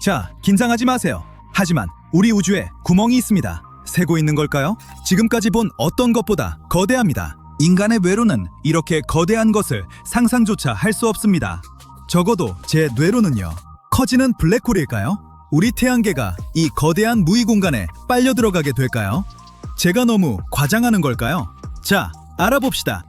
자, 긴장하지 마세요. 하지만 우리 우주에 구멍이 있습니다. 새고 있는 걸까요? 지금까지 본 어떤 것보다 거대합니다. 인간의 뇌로는 이렇게 거대한 것을 상상조차 할 수 없습니다. 적어도 제 뇌로는요. 커지는 블랙홀일까요? 우리 태양계가 이 거대한 무의 공간에 빨려 들어가게 될까요? 제가 너무 과장하는 걸까요? 자, 알아봅시다.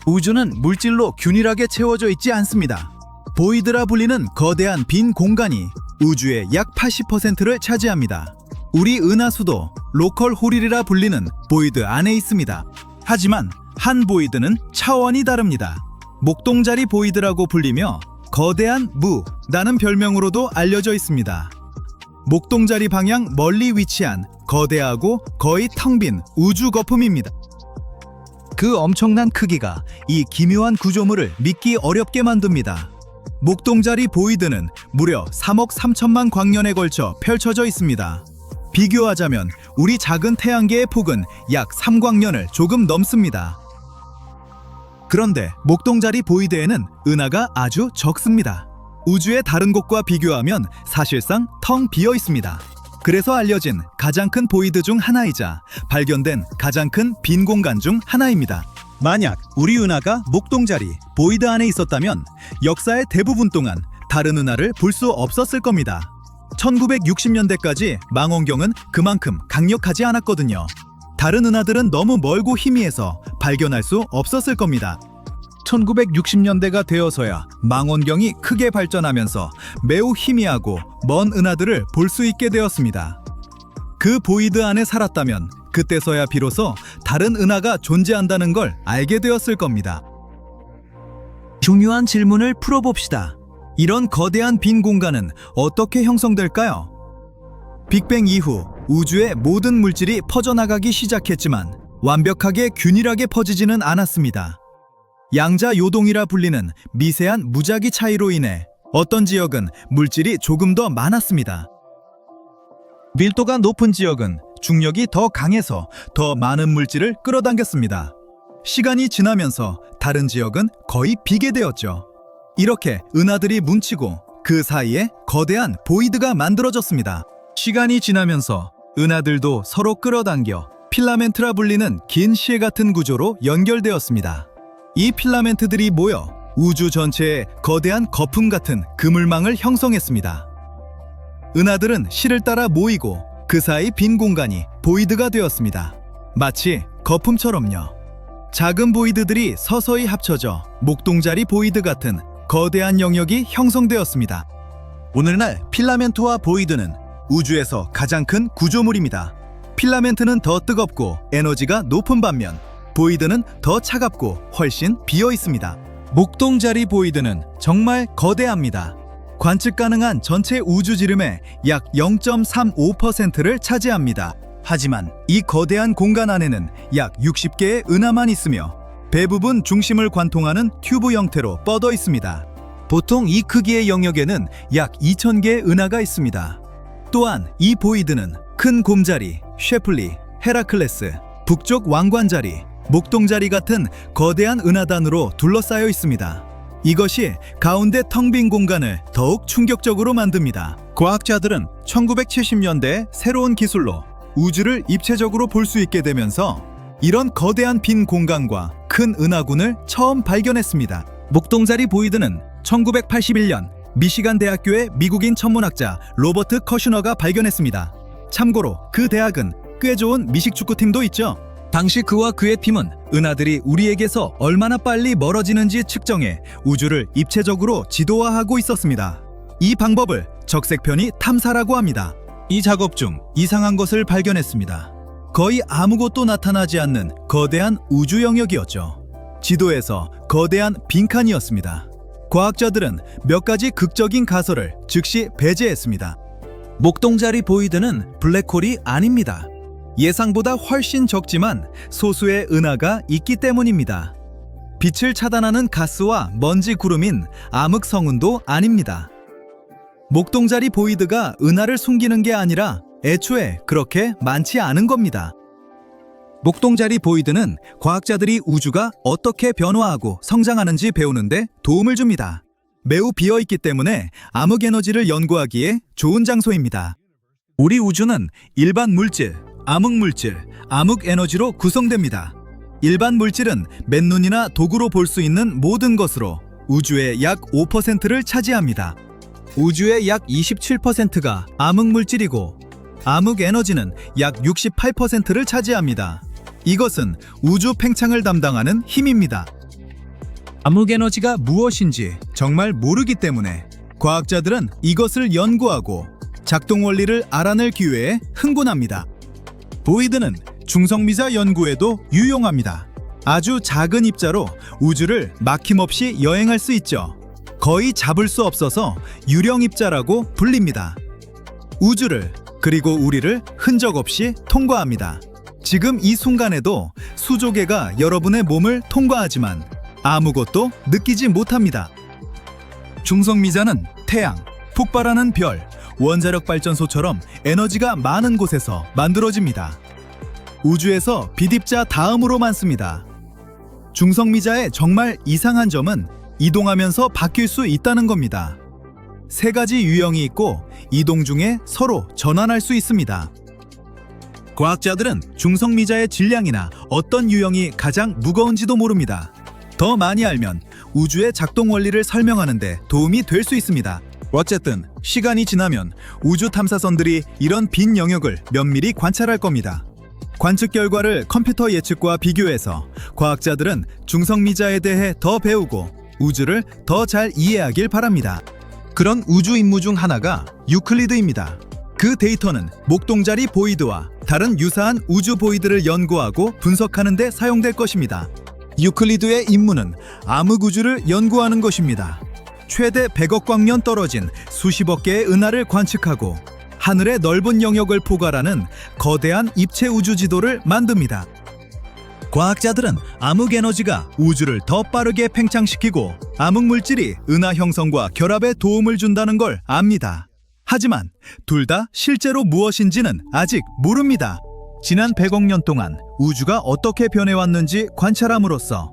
우주는 물질로 균일하게 채워져 있지 않습니다. 보이드라 불리는 거대한 빈 공간이 우주의 약 80%를 차지합니다. 우리 은하수도 로컬 홀이라 불리는 보이드 안에 있습니다. 하지만 한 보이드는 차원이 다릅니다. 목동자리 보이드라고 불리며 거대한 무라는 별명으로도 알려져 있습니다. 목동자리 방향 멀리 위치한 거대하고 거의 텅 빈 우주 거품입니다. 그 엄청난 크기가 이 기묘한 구조물을 믿기 어렵게 만듭니다. 목동자리 보이드는 무려 3억 3천만 광년에 걸쳐 펼쳐져 있습니다. 비교하자면 우리 작은 태양계의 폭은 약 3광년을 조금 넘습니다. 그런데 목동자리 보이드에는 은하가 아주 적습니다. 우주의 다른 곳과 비교하면 사실상 텅 비어 있습니다. 그래서 알려진 가장 큰 보이드 중 하나이자 발견된 가장 큰 빈 공간 중 하나입니다. 만약 우리 은하가 목동자리 보이드 안에 있었다면 역사의 대부분 동안 다른 은하를 볼 수 없었을 겁니다. 1960년대까지 망원경은 그만큼 강력하지 않았거든요. 다른 은하들은 너무 멀고 희미해서 발견할 수 없었을 겁니다. 1960년대가 되어서야 망원경이 크게 발전하면서 매우 희미하고 먼 은하들을 볼 수 있게 되었습니다. 그 보이드 안에 살았다면 그때서야 비로소 다른 은하가 존재한다는 걸 알게 되었을 겁니다. 중요한 질문을 풀어봅시다. 이런 거대한 빈 공간은 어떻게 형성될까요? 빅뱅 이후 우주의 모든 물질이 퍼져나가기 시작했지만 완벽하게 균일하게 퍼지지는 않았습니다. 양자 요동이라 불리는 미세한 무작위 차이로 인해 어떤 지역은 물질이 조금 더 많았습니다. 밀도가 높은 지역은 중력이 더 강해서 더 많은 물질을 끌어당겼습니다. 시간이 지나면서 다른 지역은 거의 비게 되었죠. 이렇게 은하들이 뭉치고 그 사이에 거대한 보이드가 만들어졌습니다. 시간이 지나면서 은하들도 서로 끌어당겨 필라멘트라 불리는 긴 실 같은 구조로 연결되었습니다. 이 필라멘트들이 모여 우주 전체에 거대한 거품 같은 그물망을 형성했습니다. 은하들은 실을 따라 모이고 그 사이 빈 공간이 보이드가 되었습니다. 마치 거품처럼요. 작은 보이드들이 서서히 합쳐져 목동자리 보이드 같은 거대한 영역이 형성되었습니다. 오늘날 필라멘트와 보이드는 우주에서 가장 큰 구조물입니다. 필라멘트는 더 뜨겁고 에너지가 높은 반면 보이드는 더 차갑고 훨씬 비어 있습니다. 목동자리 보이드는 정말 거대합니다. 관측 가능한 전체 우주 지름의 약 0.35%를 차지합니다. 하지만 이 거대한 공간 안에는 약 60개의 은하만 있으며 대부분 중심을 관통하는 튜브 형태로 뻗어 있습니다. 보통 이 크기의 영역에는 약 2,000개의 은하가 있습니다. 또한 이 보이드는 큰 곰자리, 쉐플리, 헤라클레스, 북쪽 왕관자리, 목동자리 같은 거대한 은하단으로 둘러싸여 있습니다. 이것이 가운데 텅 빈 공간을 더욱 충격적으로 만듭니다. 과학자들은 1970년대 새로운 기술로 우주를 입체적으로 볼 수 있게 되면서 이런 거대한 빈 공간과 큰 은하군을 처음 발견했습니다. 목동자리 보이드는 1981년 미시간 대학교의 미국인 천문학자 로버트 커슈너가 발견했습니다. 참고로 그 대학은 꽤 좋은 미식축구팀도 있죠. 당시 그와 그의 팀은 은하들이 우리에게서 얼마나 빨리 멀어지는지 측정해 우주를 입체적으로 지도화하고 있었습니다. 이 방법을 적색편이 탐사라고 합니다. 이 작업 중 이상한 것을 발견했습니다. 거의 아무것도 나타나지 않는 거대한 우주 영역이었죠. 지도에서 거대한 빈칸이었습니다. 과학자들은 몇 가지 극적인 가설을 즉시 배제했습니다. 목동자리 보이드는 블랙홀이 아닙니다. 예상보다 훨씬 적지만 소수의 은하가 있기 때문입니다. 빛을 차단하는 가스와 먼지 구름인 암흑 성운도 아닙니다. 목동자리 보이드가 은하를 숨기는 게 아니라 애초에 그렇게 많지 않은 겁니다. 목동자리 보이드는 과학자들이 우주가 어떻게 변화하고 성장하는지 배우는데 도움을 줍니다. 매우 비어있기 때문에 암흑에너지를 연구하기에 좋은 장소입니다. 우리 우주는 일반 물질, 암흑물질, 암흑에너지로 구성됩니다. 일반 물질은 맨눈이나 도구로 볼 수 있는 모든 것으로 우주의 약 5%를 차지합니다. 우주의 약 27%가 암흑물질이고 암흑에너지는 약 68%를 차지합니다. 이것은 우주 팽창을 담당하는 힘입니다. 암흑에너지가 무엇인지 정말 모르기 때문에 과학자들은 이것을 연구하고 작동 원리를 알아낼 기회에 흥분합니다. 보이드는 중성미자 연구에도 유용합니다. 아주 작은 입자로 우주를 막힘없이 여행할 수 있죠. 거의 잡을 수 없어서 유령 입자라고 불립니다. 우주를 그리고 우리를 흔적 없이 통과합니다. 지금 이 순간에도 수조개가 여러분의 몸을 통과하지만 아무것도 느끼지 못합니다. 중성미자는 태양, 폭발하는 별, 원자력 발전소처럼 에너지가 많은 곳에서 만들어집니다. 우주에서 빛입자 다음으로 많습니다. 중성미자의 정말 이상한 점은 이동하면서 바뀔 수 있다는 겁니다. 3가지 유형이 있고 이동 중에 서로 전환할 수 있습니다. 과학자들은 중성미자의 질량이나 어떤 유형이 가장 무거운지도 모릅니다. 더 많이 알면 우주의 작동 원리를 설명하는 데 도움이 될 수 있습니다. 어쨌든 시간이 지나면 우주 탐사선들이 이런 빈 영역을 면밀히 관찰할 겁니다. 관측 결과를 컴퓨터 예측과 비교해서 과학자들은 중성미자에 대해 더 배우고 우주를 더 잘 이해하길 바랍니다. 그런 우주 임무 중 하나가 유클리드입니다. 그 데이터는 목동자리 보이드와 다른 유사한 우주 보이드를 연구하고 분석하는 데 사용될 것입니다. 유클리드의 임무는 암흑우주를 연구하는 것입니다. 최대 100억 광년 떨어진 수십억 개의 은하를 관측하고 하늘의 넓은 영역을 포괄하는 거대한 입체 우주 지도를 만듭니다. 과학자들은 암흑에너지가 우주를 더 빠르게 팽창시키고 암흑물질이 은하 형성과 결합에 도움을 준다는 걸 압니다. 하지만 둘 다 실제로 무엇인지는 아직 모릅니다. 지난 100억 년 동안 우주가 어떻게 변해왔는지 관찰함으로써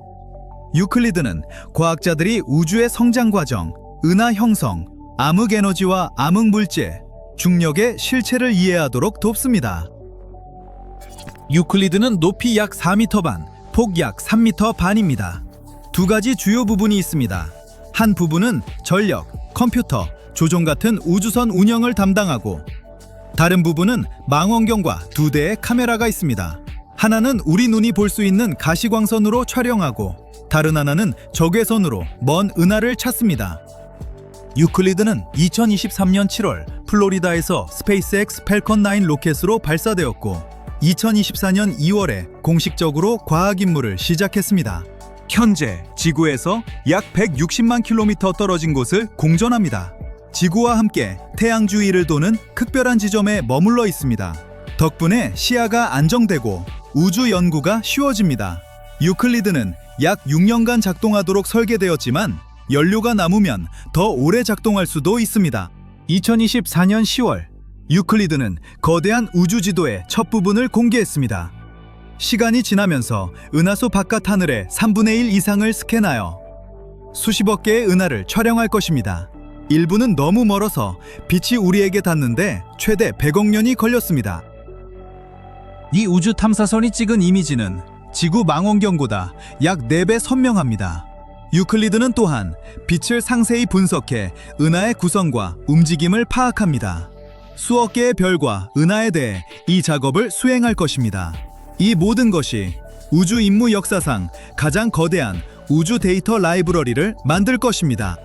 유클리드는 과학자들이 우주의 성장 과정, 은하 형성, 암흑에너지와 암흑물질, 중력의 실체를 이해하도록 돕습니다. 유클리드는 높이 약 4m 반, 폭 약 3m 반입니다. 2가지 주요 부분이 있습니다. 한 부분은 전력, 컴퓨터, 조종 같은 우주선 운영을 담당하고 다른 부분은 망원경과 2대의 카메라가 있습니다. 하나는 우리 눈이 볼 수 있는 가시광선으로 촬영하고 다른 하나는 적외선으로 먼 은하를 찾습니다. 유클리드는 2023년 7월 플로리다에서 스페이스X 팰컨 9 로켓으로 발사되었고 2024년 2월에 공식적으로 과학 임무를 시작했습니다. 현재 지구에서 약 160만 킬로미터 떨어진 곳을 공전합니다. 지구와 함께 태양 주위를 도는 극별한 지점에 머물러 있습니다. 덕분에 시야가 안정되고 우주 연구가 쉬워집니다. 유클리드는 약 6년간 작동하도록 설계되었지만 연료가 남으면 더 오래 작동할 수도 있습니다. 2024년 10월 유클리드는 거대한 우주 지도의 첫 부분을 공개했습니다. 시간이 지나면서 은하수 바깥 하늘의 3분의 1 이상을 스캔하여 수십억 개의 은하를 촬영할 것입니다. 일부는 너무 멀어서 빛이 우리에게 닿는데 최대 100억 년이 걸렸습니다. 이 우주 탐사선이 찍은 이미지는 지구 망원경보다 약 4배 선명합니다. 유클리드는 또한 빛을 상세히 분석해 은하의 구성과 움직임을 파악합니다. 수억 개의 별과 은하에 대해 이 작업을 수행할 것입니다. 이 모든 것이 우주 임무 역사상 가장 거대한 우주 데이터 라이브러리를 만들 것입니다.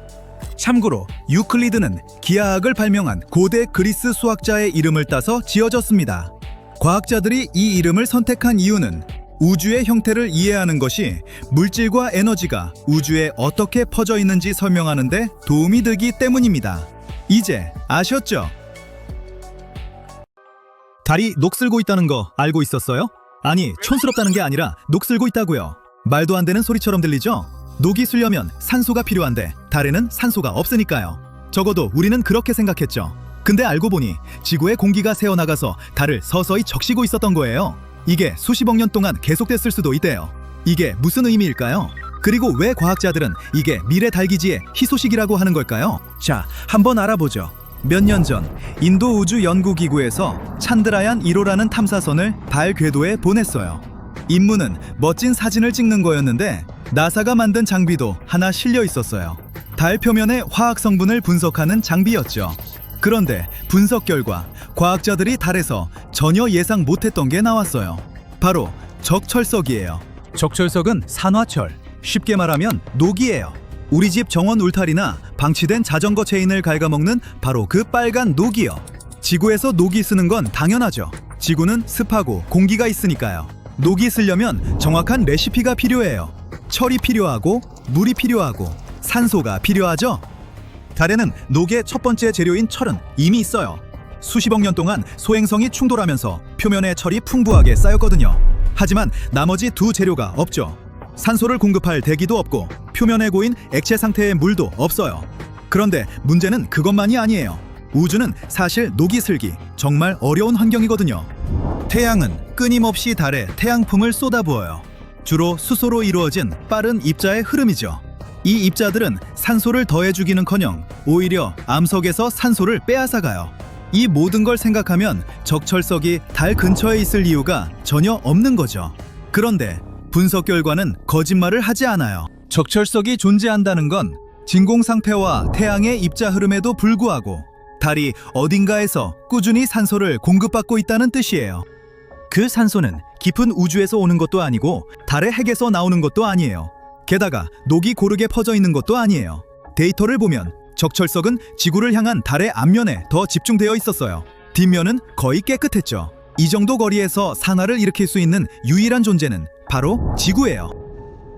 참고로 유클리드는 기하학을 발명한 고대 그리스 수학자의 이름을 따서 지어졌습니다. 과학자들이 이 이름을 선택한 이유는 우주의 형태를 이해하는 것이 물질과 에너지가 우주에 어떻게 퍼져 있는지 설명하는 데 도움이 되기 때문입니다. 이제 아셨죠? 달이 녹슬고 있다는 거 알고 있었어요? 아니, 촌스럽다는 게 아니라 녹슬고 있다고요. 말도 안 되는 소리처럼 들리죠? 녹이 슬려면 산소가 필요한데 달에는 산소가 없으니까요. 적어도 우리는 그렇게 생각했죠. 근데 알고 보니 지구의 공기가 새어나가서 달을 서서히 적시고 있었던 거예요. 이게 수십억 년 동안 계속됐을 수도 있대요. 이게 무슨 의미일까요? 그리고 왜 과학자들은 이게 미래 달 기지의 희소식이라고 하는 걸까요? 자, 한번 알아보죠. 몇 년 전 인도 우주 연구기구에서 찬드라얀 1호라는 탐사선을 달 궤도에 보냈어요. 임무는 멋진 사진을 찍는 거였는데 나사가 만든 장비도 하나 실려 있었어요. 달 표면의 화학 성분을 분석하는 장비였죠. 그런데 분석 결과 과학자들이 달에서 전혀 예상 못했던 게 나왔어요. 바로 적철석이에요. 적철석은 산화철, 쉽게 말하면 녹이에요. 우리 집 정원 울타리나 방치된 자전거 체인을 갉아먹는 바로 그 빨간 녹이요. 지구에서 녹이 쓰는 건 당연하죠. 지구는 습하고 공기가 있으니까요. 녹이 쓰려면 정확한 레시피가 필요해요. 철이 필요하고 물이 필요하고 산소가 필요하죠. 달에는 녹의 첫 번째 재료인 철은 이미 있어요. 수십억 년 동안 소행성이 충돌하면서 표면에 철이 풍부하게 쌓였거든요. 하지만 나머지 두 재료가 없죠. 산소를 공급할 대기도 없고 표면에 고인 액체 상태의 물도 없어요. 그런데 문제는 그것만이 아니에요. 우주는 사실 녹이 슬기 정말 어려운 환경이거든요. 태양은 끊임없이 달에 태양풍을 쏟아부어요. 주로 수소로 이루어진 빠른 입자의 흐름이죠. 이 입자들은 산소를 더해주기는커녕 오히려 암석에서 산소를 빼앗아가요. 이 모든 걸 생각하면 적철석이 달 근처에 있을 이유가 전혀 없는 거죠. 그런데 분석 결과는 거짓말을 하지 않아요. 적철석이 존재한다는 건 진공 상태와 태양의 입자 흐름에도 불구하고 달이 어딘가에서 꾸준히 산소를 공급받고 있다는 뜻이에요. 그 산소는 깊은 우주에서 오는 것도 아니고 달의 핵에서 나오는 것도 아니에요. 게다가 녹이 고르게 퍼져 있는 것도 아니에요. 데이터를 보면 적철석은 지구를 향한 달의 앞면에 더 집중되어 있었어요. 뒷면은 거의 깨끗했죠. 이 정도 거리에서 산화를 일으킬 수 있는 유일한 존재는 바로 지구예요.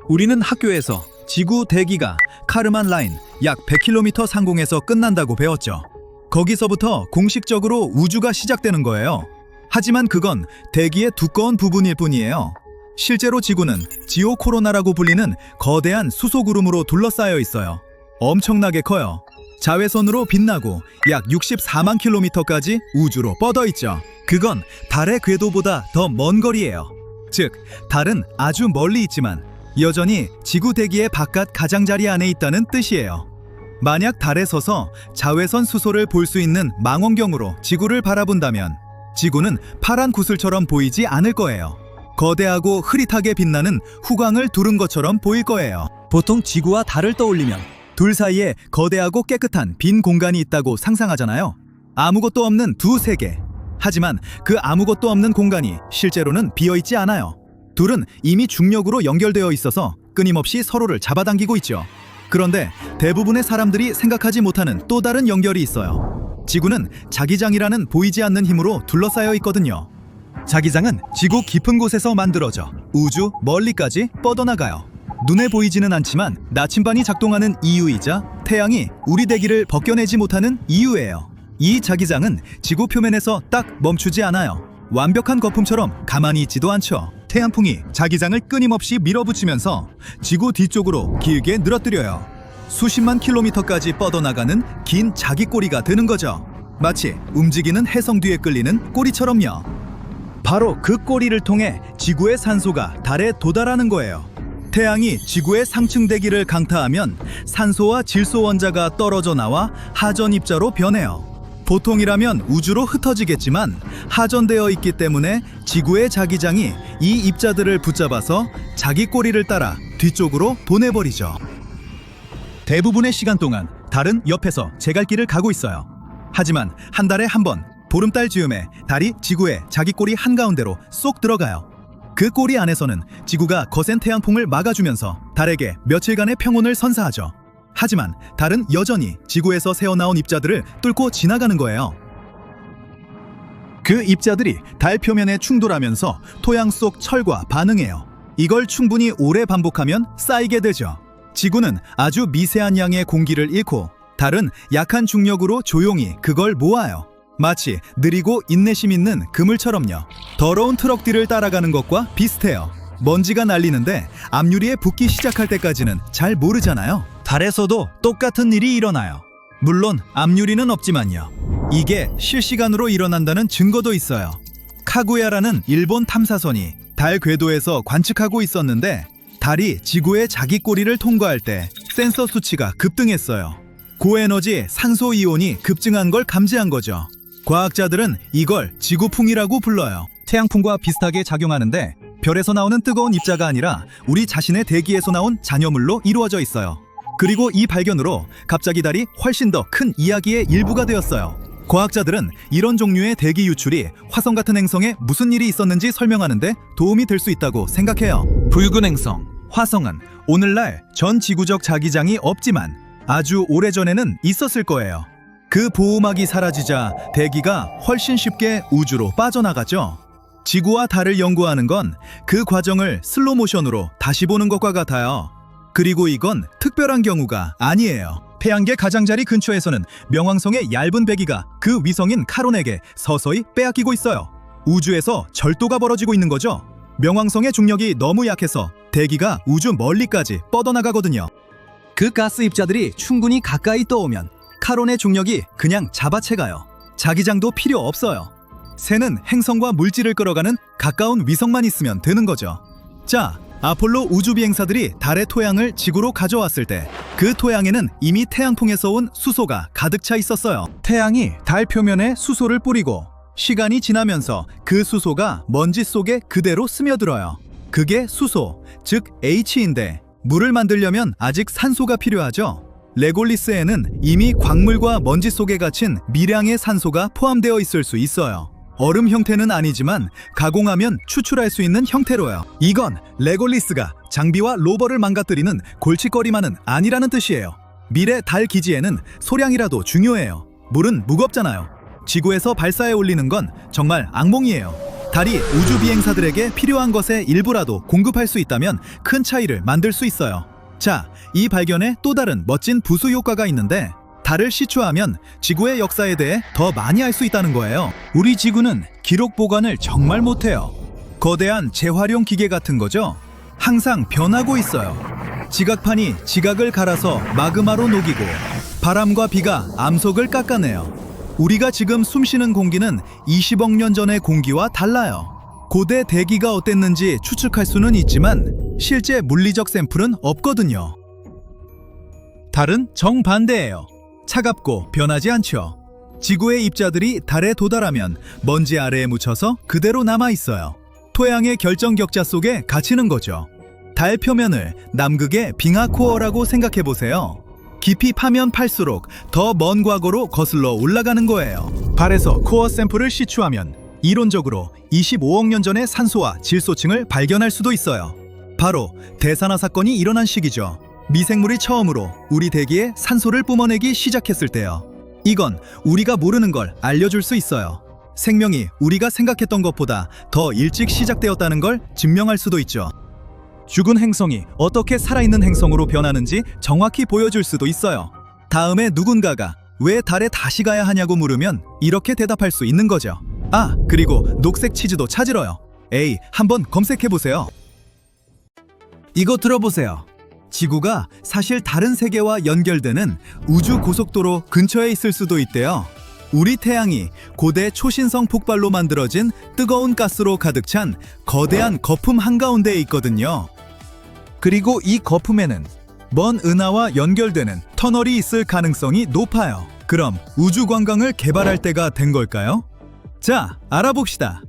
우리는 학교에서 지구 대기가 카르만 라인 약 100km 상공에서 끝난다고 배웠죠. 거기서부터 공식적으로 우주가 시작되는 거예요. 하지만 그건 대기의 두꺼운 부분일 뿐이에요. 실제로 지구는 지오 코로나라고 불리는 거대한 수소구름으로 둘러싸여 있어요. 엄청나게 커요. 자외선으로 빛나고 약 64만 킬로미터까지 우주로 뻗어 있죠. 그건 달의 궤도보다 더 먼 거리예요. 즉, 달은 아주 멀리 있지만 여전히 지구 대기의 바깥 가장자리 안에 있다는 뜻이에요. 만약 달에 서서 자외선 수소를 볼 수 있는 망원경으로 지구를 바라본다면 지구는 파란 구슬처럼 보이지 않을 거예요. 거대하고 흐릿하게 빛나는 후광을 두른 것처럼 보일 거예요. 보통 지구와 달을 떠올리면 둘 사이에 거대하고 깨끗한 빈 공간이 있다고 상상하잖아요. 아무것도 없는 두 세계. 하지만 그 아무것도 없는 공간이 실제로는 비어있지 않아요. 둘은 이미 중력으로 연결되어 있어서 끊임없이 서로를 잡아당기고 있죠. 그런데 대부분의 사람들이 생각하지 못하는 또 다른 연결이 있어요. 지구는 자기장이라는 보이지 않는 힘으로 둘러싸여 있거든요. 자기장은 지구 깊은 곳에서 만들어져 우주 멀리까지 뻗어나가요. 눈에 보이지는 않지만 나침반이 작동하는 이유이자 태양이 우리 대기를 벗겨내지 못하는 이유예요. 이 자기장은 지구 표면에서 딱 멈추지 않아요. 완벽한 거품처럼 가만히 있지도 않죠. 태양풍이 자기장을 끊임없이 밀어붙이면서 지구 뒤쪽으로 길게 늘어뜨려요. 수십만 킬로미터까지 뻗어나가는 긴 자기꼬리가 되는 거죠. 마치 움직이는 해성 뒤에 끌리는 꼬리처럼요. 바로 그 꼬리를 통해 지구의 산소가 달에 도달하는 거예요. 태양이 지구의 상층 대기를 강타하면 산소와 질소 원자가 떨어져 나와 하전 입자로 변해요. 보통이라면 우주로 흩어지겠지만 하전되어 있기 때문에 지구의 자기장이 이 입자들을 붙잡아서 자기 꼬리를 따라 뒤쪽으로 보내버리죠. 대부분의 시간 동안 달은 옆에서 제갈길을 가고 있어요. 하지만 한 달에 한 번 보름달 즈음에 달이 지구의 자기 꼬리 한가운데로 쏙 들어가요. 그 꼬리 안에서는 지구가 거센 태양풍을 막아주면서 달에게 며칠간의 평온을 선사하죠. 하지만 달은 여전히 지구에서 새어나온 입자들을 뚫고 지나가는 거예요. 그 입자들이 달 표면에 충돌하면서 토양 속 철과 반응해요. 이걸 충분히 오래 반복하면 쌓이게 되죠. 지구는 아주 미세한 양의 공기를 잃고 달은 약한 중력으로 조용히 그걸 모아요. 마치 느리고 인내심 있는 그물처럼요. 더러운 트럭 뒤를 따라가는 것과 비슷해요. 먼지가 날리는데 앞유리에 붙기 시작할 때까지는 잘 모르잖아요. 달에서도 똑같은 일이 일어나요. 물론 앞유리는 없지만요. 이게 실시간으로 일어난다는 증거도 있어요. 카구야라는 일본 탐사선이 달 궤도에서 관측하고 있었는데 달이 지구의 자기 꼬리를 통과할 때 센서 수치가 급등했어요. 고에너지 산소 이온이 급증한 걸 감지한 거죠. 과학자들은 이걸 지구풍이라고 불러요. 태양풍과 비슷하게 작용하는데 별에서 나오는 뜨거운 입자가 아니라 우리 자신의 대기에서 나온 잔여물로 이루어져 있어요. 그리고 이 발견으로 갑자기 달이 훨씬 더 큰 이야기의 일부가 되었어요. 과학자들은 이런 종류의 대기 유출이 화성 같은 행성에 무슨 일이 있었는지 설명하는데 도움이 될 수 있다고 생각해요. 붉은 행성, 화성은 오늘날 전 지구적 자기장이 없지만 아주 오래전에는 있었을 거예요. 그 보호막이 사라지자 대기가 훨씬 쉽게 우주로 빠져나가죠. 지구와 달을 연구하는 건 그 과정을 슬로모션으로 다시 보는 것과 같아요. 그리고 이건 특별한 경우가 아니에요. 태양계 가장자리 근처에서는 명왕성의 얇은 배기가 그 위성인 카론에게 서서히 빼앗기고 있어요. 우주에서 절도가 벌어지고 있는 거죠. 명왕성의 중력이 너무 약해서 대기가 우주 멀리까지 뻗어나가거든요. 그 가스 입자들이 충분히 가까이 떠오면 카론의 중력이 그냥 잡아채가요. 자기장도 필요 없어요. 새는 행성과 물질을 끌어가는 가까운 위성만 있으면 되는 거죠. 자, 아폴로 우주비행사들이 달의 토양을 지구로 가져왔을 때 그 토양에는 이미 태양풍에서 온 수소가 가득 차 있었어요. 태양이 달 표면에 수소를 뿌리고 시간이 지나면서 그 수소가 먼지 속에 그대로 스며들어요. 그게 수소, 즉 H인데 물을 만들려면 아직 산소가 필요하죠. 레골리스에는 이미 광물과 먼지 속에 갇힌 미량의 산소가 포함되어 있을 수 있어요. 얼음 형태는 아니지만 가공하면 추출할 수 있는 형태로요. 이건 레골리스가 장비와 로버를 망가뜨리는 골칫거리만은 아니라는 뜻이에요. 미래 달 기지에는 소량이라도 중요해요. 물은 무겁잖아요. 지구에서 발사해 올리는 건 정말 악몽이에요. 달이 우주 비행사들에게 필요한 것의 일부라도 공급할 수 있다면 큰 차이를 만들 수 있어요. 자, 이 발견에 또 다른 멋진 부수 효과가 있는데 달을 시추하면 지구의 역사에 대해 더 많이 알 수 있다는 거예요. 우리 지구는 기록 보관을 정말 못해요. 거대한 재활용 기계 같은 거죠. 항상 변하고 있어요. 지각판이 지각을 갈아서 마그마로 녹이고 바람과 비가 암석을 깎아내요. 우리가 지금 숨쉬는 공기는 20억 년 전의 공기와 달라요. 고대 대기가 어땠는지 추측할 수는 있지만 실제 물리적 샘플은 없거든요. 달은 정반대예요. 차갑고 변하지 않죠. 지구의 입자들이 달에 도달하면 먼지 아래에 묻혀서 그대로 남아있어요. 토양의 결정격자 속에 갇히는 거죠. 달 표면을 남극의 빙하 코어라고 생각해보세요. 깊이 파면 팔수록 더 먼 과거로 거슬러 올라가는 거예요. 달에서 코어 샘플을 시추하면 이론적으로 25억 년 전의 산소와 질소층을 발견할 수도 있어요. 바로 대산화 사건이 일어난 시기죠. 미생물이 처음으로 우리 대기에 산소를 뿜어내기 시작했을 때요. 이건 우리가 모르는 걸 알려줄 수 있어요. 생명이 우리가 생각했던 것보다 더 일찍 시작되었다는 걸 증명할 수도 있죠. 죽은 행성이 어떻게 살아있는 행성으로 변하는지 정확히 보여줄 수도 있어요. 다음에 누군가가 왜 달에 다시 가야 하냐고 물으면 이렇게 대답할 수 있는 거죠. 아, 그리고 녹색 치즈도 찾으러요. 에이, 한번 검색해보세요. 이거 들어보세요. 지구가 사실 다른 세계와 연결되는 우주 고속도로 근처에 있을 수도 있대요. 우리 태양이 고대 초신성 폭발로 만들어진 뜨거운 가스로 가득 찬 거대한 거품 한가운데에 있거든요. 그리고 이 거품에는 먼 은하와 연결되는 터널이 있을 가능성이 높아요. 그럼 우주 관광을 개발할 때가 된 걸까요? 자, 알아봅시다.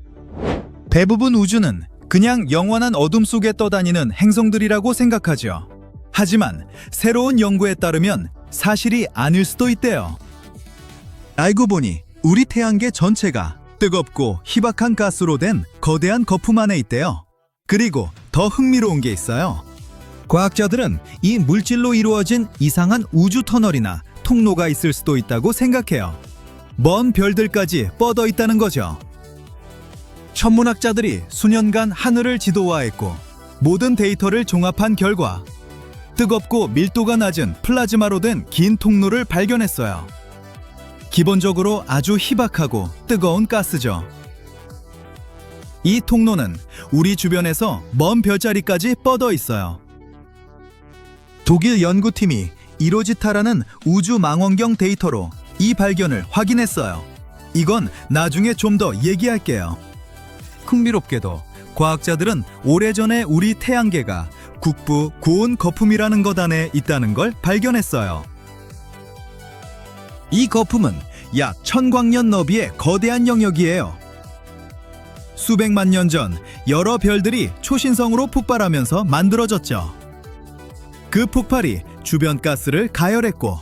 대부분 우주는 그냥 영원한 어둠 속에 떠다니는 행성들이라고 생각하죠. 하지만 새로운 연구에 따르면 사실이 아닐 수도 있대요. 알고 보니 우리 태양계 전체가 뜨겁고 희박한 가스로 된 거대한 거품 안에 있대요. 그리고 더 흥미로운 게 있어요. 과학자들은 이 물질로 이루어진 이상한 우주 터널이나 통로가 있을 수도 있다고 생각해요. 먼 별들까지 뻗어 있다는 거죠. 천문학자들이 수년간 하늘을 지도화했고 모든 데이터를 종합한 결과 뜨겁고 밀도가 낮은 플라즈마로 된 긴 통로를 발견했어요. 기본적으로 아주 희박하고 뜨거운 가스죠. 이 통로는 우리 주변에서 먼 별자리까지 뻗어 있어요. 독일 연구팀이 이로지타라는 우주 망원경 데이터로 이 발견을 확인했어요. 이건 나중에 좀 더 얘기할게요. 흥미롭게도 과학자들은 오래전에 우리 태양계가 국부 고온 거품이라는 것 안에 있다는 걸 발견했어요. 이 거품은 약 1000광년 너비의 거대한 영역이에요. 수백만 년 전 여러 별들이 초신성으로 폭발하면서 만들어졌죠. 그 폭발이 주변 가스를 가열했고,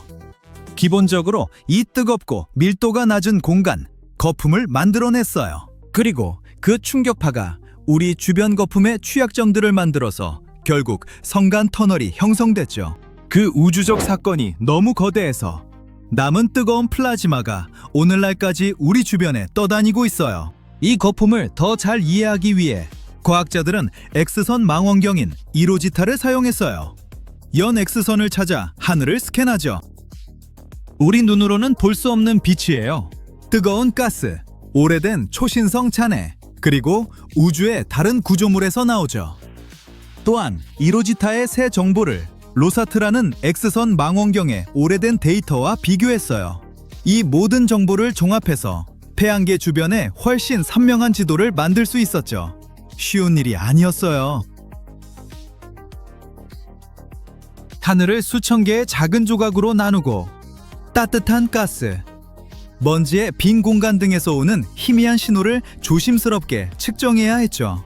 기본적으로 이 뜨겁고 밀도가 낮은 공간, 거품을 만들어냈어요. 그리고 그 충격파가 우리 주변 거품의 취약점들을 만들어서 결국 성간 터널이 형성됐죠. 그 우주적 사건이 너무 거대해서 남은 뜨거운 플라즈마가 오늘날까지 우리 주변에 떠다니고 있어요. 이 거품을 더 잘 이해하기 위해 과학자들은 X선 망원경인 이로지타를 사용했어요. 연 X선을 찾아 하늘을 스캔하죠. 우리 눈으로는 볼 수 없는 빛이에요. 뜨거운 가스, 오래된 초신성 잔해, 그리고 우주의 다른 구조물에서 나오죠. 또한 이로지타의 새 정보를 로사트라는 X선 망원경의 오래된 데이터와 비교했어요. 이 모든 정보를 종합해서 태양계 주변에 훨씬 선명한 지도를 만들 수 있었죠. 쉬운 일이 아니었어요. 하늘을 수천 개의 작은 조각으로 나누고 따뜻한 가스, 먼지의 빈 공간 등에서 오는 희미한 신호를 조심스럽게 측정해야 했죠.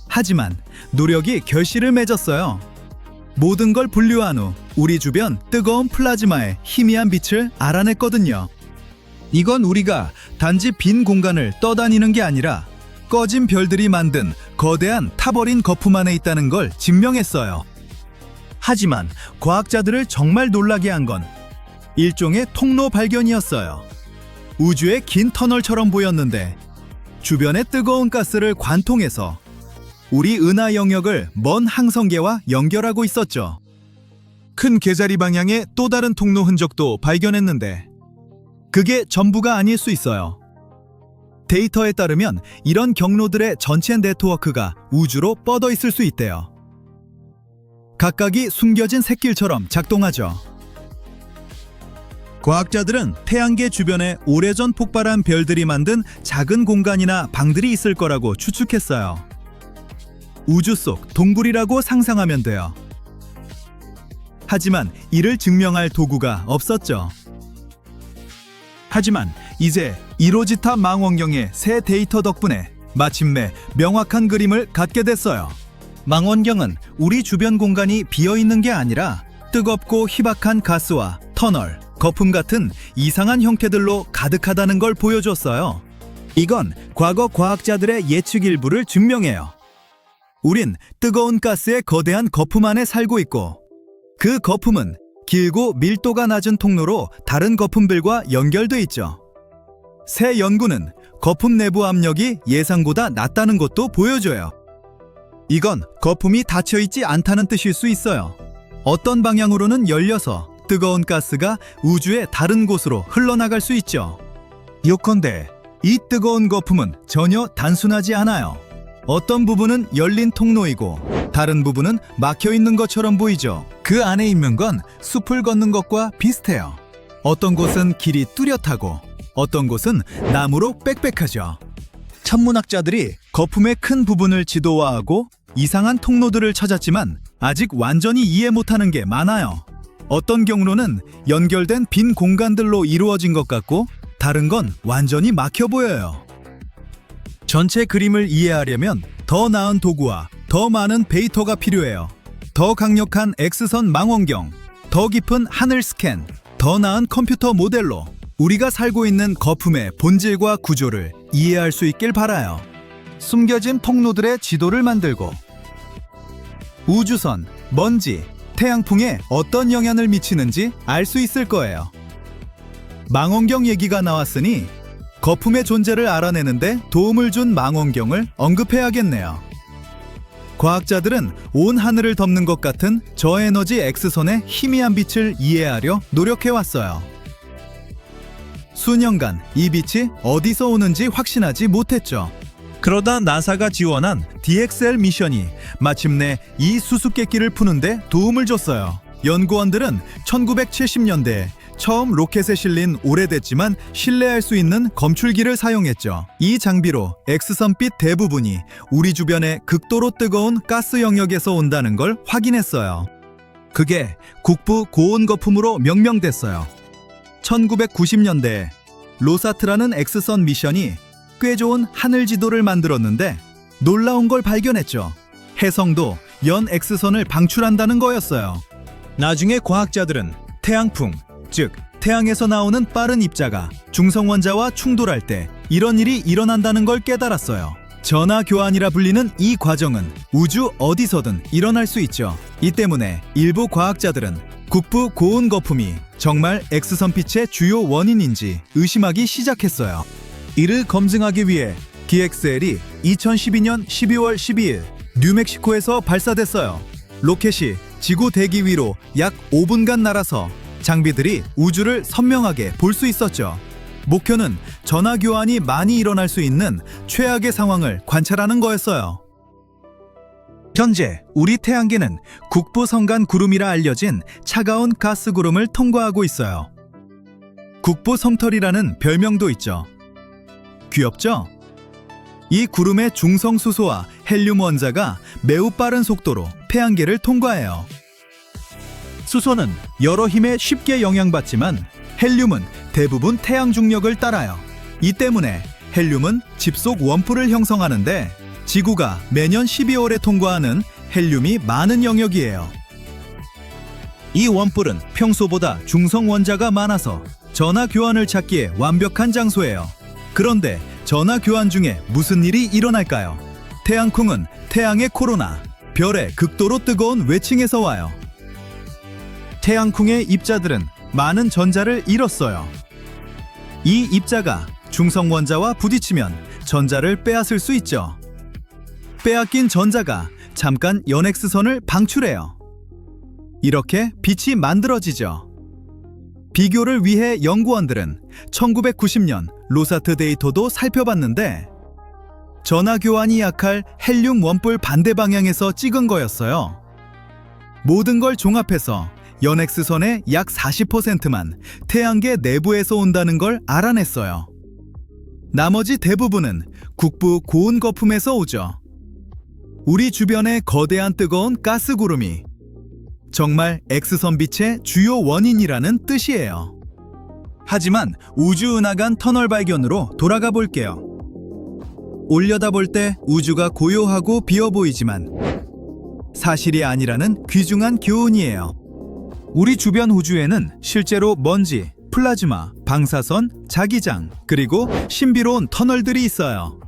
하지만 노력이 결실을 맺었어요. 모든 걸 분류한 후 우리 주변 뜨거운 플라즈마의 희미한 빛을 알아냈거든요. 이건 우리가 단지 빈 공간을 떠다니는 게 아니라 꺼진 별들이 만든 거대한 타버린 거품 안에 있다는 걸 증명했어요. 하지만 과학자들을 정말 놀라게 한 건 일종의 통로 발견이었어요. 우주의 긴 터널처럼 보였는데 주변의 뜨거운 가스를 관통해서 우리 은하 영역을 먼 항성계와 연결하고 있었죠. 큰 개자리 방향의 또 다른 통로 흔적도 발견했는데 그게 전부가 아닐 수 있어요. 데이터에 따르면 이런 경로들의 전체 네트워크가 우주로 뻗어 있을 수 있대요. 각각이 숨겨진 샛길처럼 작동하죠. 과학자들은 태양계 주변에 오래전 폭발한 별들이 만든 작은 공간이나 방들이 있을 거라고 추측했어요. 우주 속 동굴이라고 상상하면 돼요. 하지만 이를 증명할 도구가 없었죠. 하지만 이제 이로지타 망원경의 새 데이터 덕분에 마침내 명확한 그림을 갖게 됐어요. 망원경은 우리 주변 공간이 비어있는 게 아니라 뜨겁고 희박한 가스와 터널, 거품 같은 이상한 형태들로 가득하다는 걸 보여줬어요. 이건 과거 과학자들의 예측 일부를 증명해요. 우린 뜨거운 가스의 거대한 거품 안에 살고 있고 그 거품은 길고 밀도가 낮은 통로로 다른 거품들과 연결돼 있죠. 새 연구는 거품 내부 압력이 예상보다 낮다는 것도 보여줘요. 이건 거품이 닫혀있지 않다는 뜻일 수 있어요. 어떤 방향으로는 열려서 뜨거운 가스가 우주의 다른 곳으로 흘러나갈 수 있죠. 요컨대 이 뜨거운 거품은 전혀 단순하지 않아요. 어떤 부분은 열린 통로이고 다른 부분은 막혀있는 것처럼 보이죠. 그 안에 있는 건 숲을 걷는 것과 비슷해요. 어떤 곳은 길이 뚜렷하고 어떤 곳은 나무로 빽빽하죠. 천문학자들이 거품의 큰 부분을 지도화하고 이상한 통로들을 찾았지만 아직 완전히 이해 못하는 게 많아요. 어떤 경로는 연결된 빈 공간들로 이루어진 것 같고 다른 건 완전히 막혀 보여요. 전체 그림을 이해하려면 더 나은 도구와 더 많은 데이터가 필요해요. 더 강력한 X선 망원경, 더 깊은 하늘 스캔, 더 나은 컴퓨터 모델로 우리가 살고 있는 거품의 본질과 구조를 이해할 수 있길 바라요. 숨겨진 통로들의 지도를 만들고 우주선, 먼지, 태양풍에 어떤 영향을 미치는지 알 수 있을 거예요. 망원경 얘기가 나왔으니 거품의 존재를 알아내는데 도움을 준 망원경을 언급해야겠네요. 과학자들은 온 하늘을 덮는 것 같은 저에너지 X선의 희미한 빛을 이해하려 노력해왔어요. 수년간 이 빛이 어디서 오는지 확신하지 못했죠. 그러다 나사가 지원한 DXL 미션이 마침내 이 수수께끼를 푸는데 도움을 줬어요. 연구원들은 1970년대에 처음 로켓에 실린 오래됐지만 신뢰할 수 있는 검출기를 사용했죠. 이 장비로 X선빛 대부분이 우리 주변의 극도로 뜨거운 가스 영역에서 온다는 걸 확인했어요. 그게 국부 고온 거품으로 명명됐어요. 1990년대에 로사트라는 X선 미션이 꽤 좋은 하늘 지도를 만들었는데 놀라운 걸 발견했죠. 혜성도 연 X선을 방출한다는 거였어요. 나중에 과학자들은 태양풍, 즉 태양에서 나오는 빠른 입자가 중성원자와 충돌할 때 이런 일이 일어난다는 걸 깨달았어요. 전하 교환이라 불리는 이 과정은 우주 어디서든 일어날 수 있죠. 이 때문에 일부 과학자들은 국부 고온 거품이 정말 X선빛의 주요 원인인지 의심하기 시작했어요. 이를 검증하기 위해 DXL이 2012년 12월 12일 뉴멕시코에서 발사됐어요. 로켓이 지구 대기 위로 약 5분간 날아서 장비들이 우주를 선명하게 볼 수 있었죠. 목표는 전화 교환이 많이 일어날 수 있는 최악의 상황을 관찰하는 거였어요. 현재 우리 태양계는 국부 성간 구름이라 알려진 차가운 가스 구름을 통과하고 있어요. 국부 성털이라는 별명도 있죠. 귀엽죠? 이 구름의 중성 수소와 헬륨 원자가 매우 빠른 속도로 태양계를 통과해요. 수소는 여러 힘에 쉽게 영향받지만 헬륨은 대부분 태양 중력을 따라요. 이 때문에 헬륨은 집속 원뿔을 형성하는데 지구가 매년 12월에 통과하는 헬륨이 많은 영역이에요. 이 원뿔은 평소보다 중성 원자가 많아서 전하 교환을 찾기에 완벽한 장소예요. 그런데 전하 교환 중에 무슨 일이 일어날까요? 태양콩은 태양의 코로나, 별의 극도로 뜨거운 외층에서 와요. 태양콩의 입자들은 많은 전자를 잃었어요. 이 입자가 중성 원자와 부딪히면 전자를 빼앗을 수 있죠. 빼앗긴 전자가 잠깐 연X선을 방출해요. 이렇게 빛이 만들어지죠. 비교를 위해 연구원들은 1990년 로사트 데이터도 살펴봤는데 전하 교환이 약할 헬륨 원뿔 반대 방향에서 찍은 거였어요. 모든 걸 종합해서 연X선의 약 40%만 태양계 내부에서 온다는 걸 알아냈어요. 나머지 대부분은 국부 고온 거품에서 오죠. 우리 주변의 거대한 뜨거운 가스 구름이 정말 X선 빛의 주요 원인이라는 뜻이에요. 하지만 우주은하간 터널 발견으로 돌아가 볼게요. 올려다볼 때 우주가 고요하고 비어 보이지만 사실이 아니라는 귀중한 교훈이에요. 우리 주변 우주에는 실제로 먼지, 플라즈마, 방사선, 자기장, 그리고 신비로운 터널들이 있어요.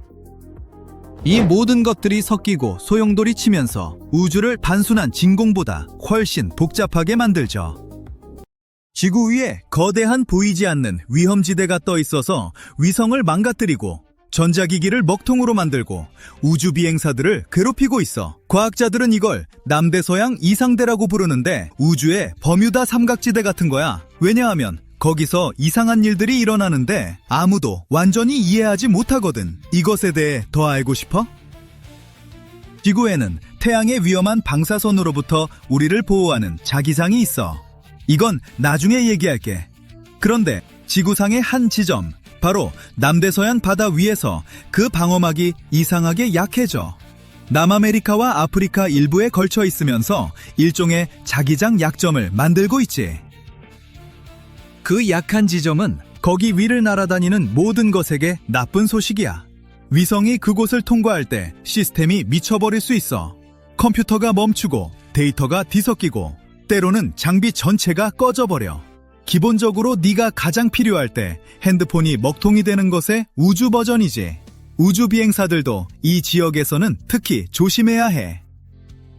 이 모든 것들이 섞이고 소용돌이 치면서 우주를 단순한 진공보다 훨씬 복잡하게 만들죠. 지구 위에 거대한 보이지 않는 위험지대가 떠 있어서 위성을 망가뜨리고 전자기기를 먹통으로 만들고 우주 비행사들을 괴롭히고 있어. 과학자들은 이걸 남대서양 이상대라고 부르는데 우주의 버뮤다 삼각지대 같은 거야. 왜냐하면 거기서 이상한 일들이 일어나는데 아무도 완전히 이해하지 못하거든. 이것에 대해 더 알고 싶어? 지구에는 태양의 위험한 방사선으로부터 우리를 보호하는 자기장이 있어. 이건 나중에 얘기할게. 그런데 지구상의 한 지점, 바로 남대서양 바다 위에서 그 방어막이 이상하게 약해져. 남아메리카와 아프리카 일부에 걸쳐 있으면서 일종의 자기장 약점을 만들고 있지. 그 약한 지점은 거기 위를 날아다니는 모든 것에게 나쁜 소식이야. 위성이 그곳을 통과할 때 시스템이 미쳐버릴 수 있어. 컴퓨터가 멈추고 데이터가 뒤섞이고 때로는 장비 전체가 꺼져버려. 기본적으로 네가 가장 필요할 때 핸드폰이 먹통이 되는 것의 우주 버전이지. 우주 비행사들도 이 지역에서는 특히 조심해야 해.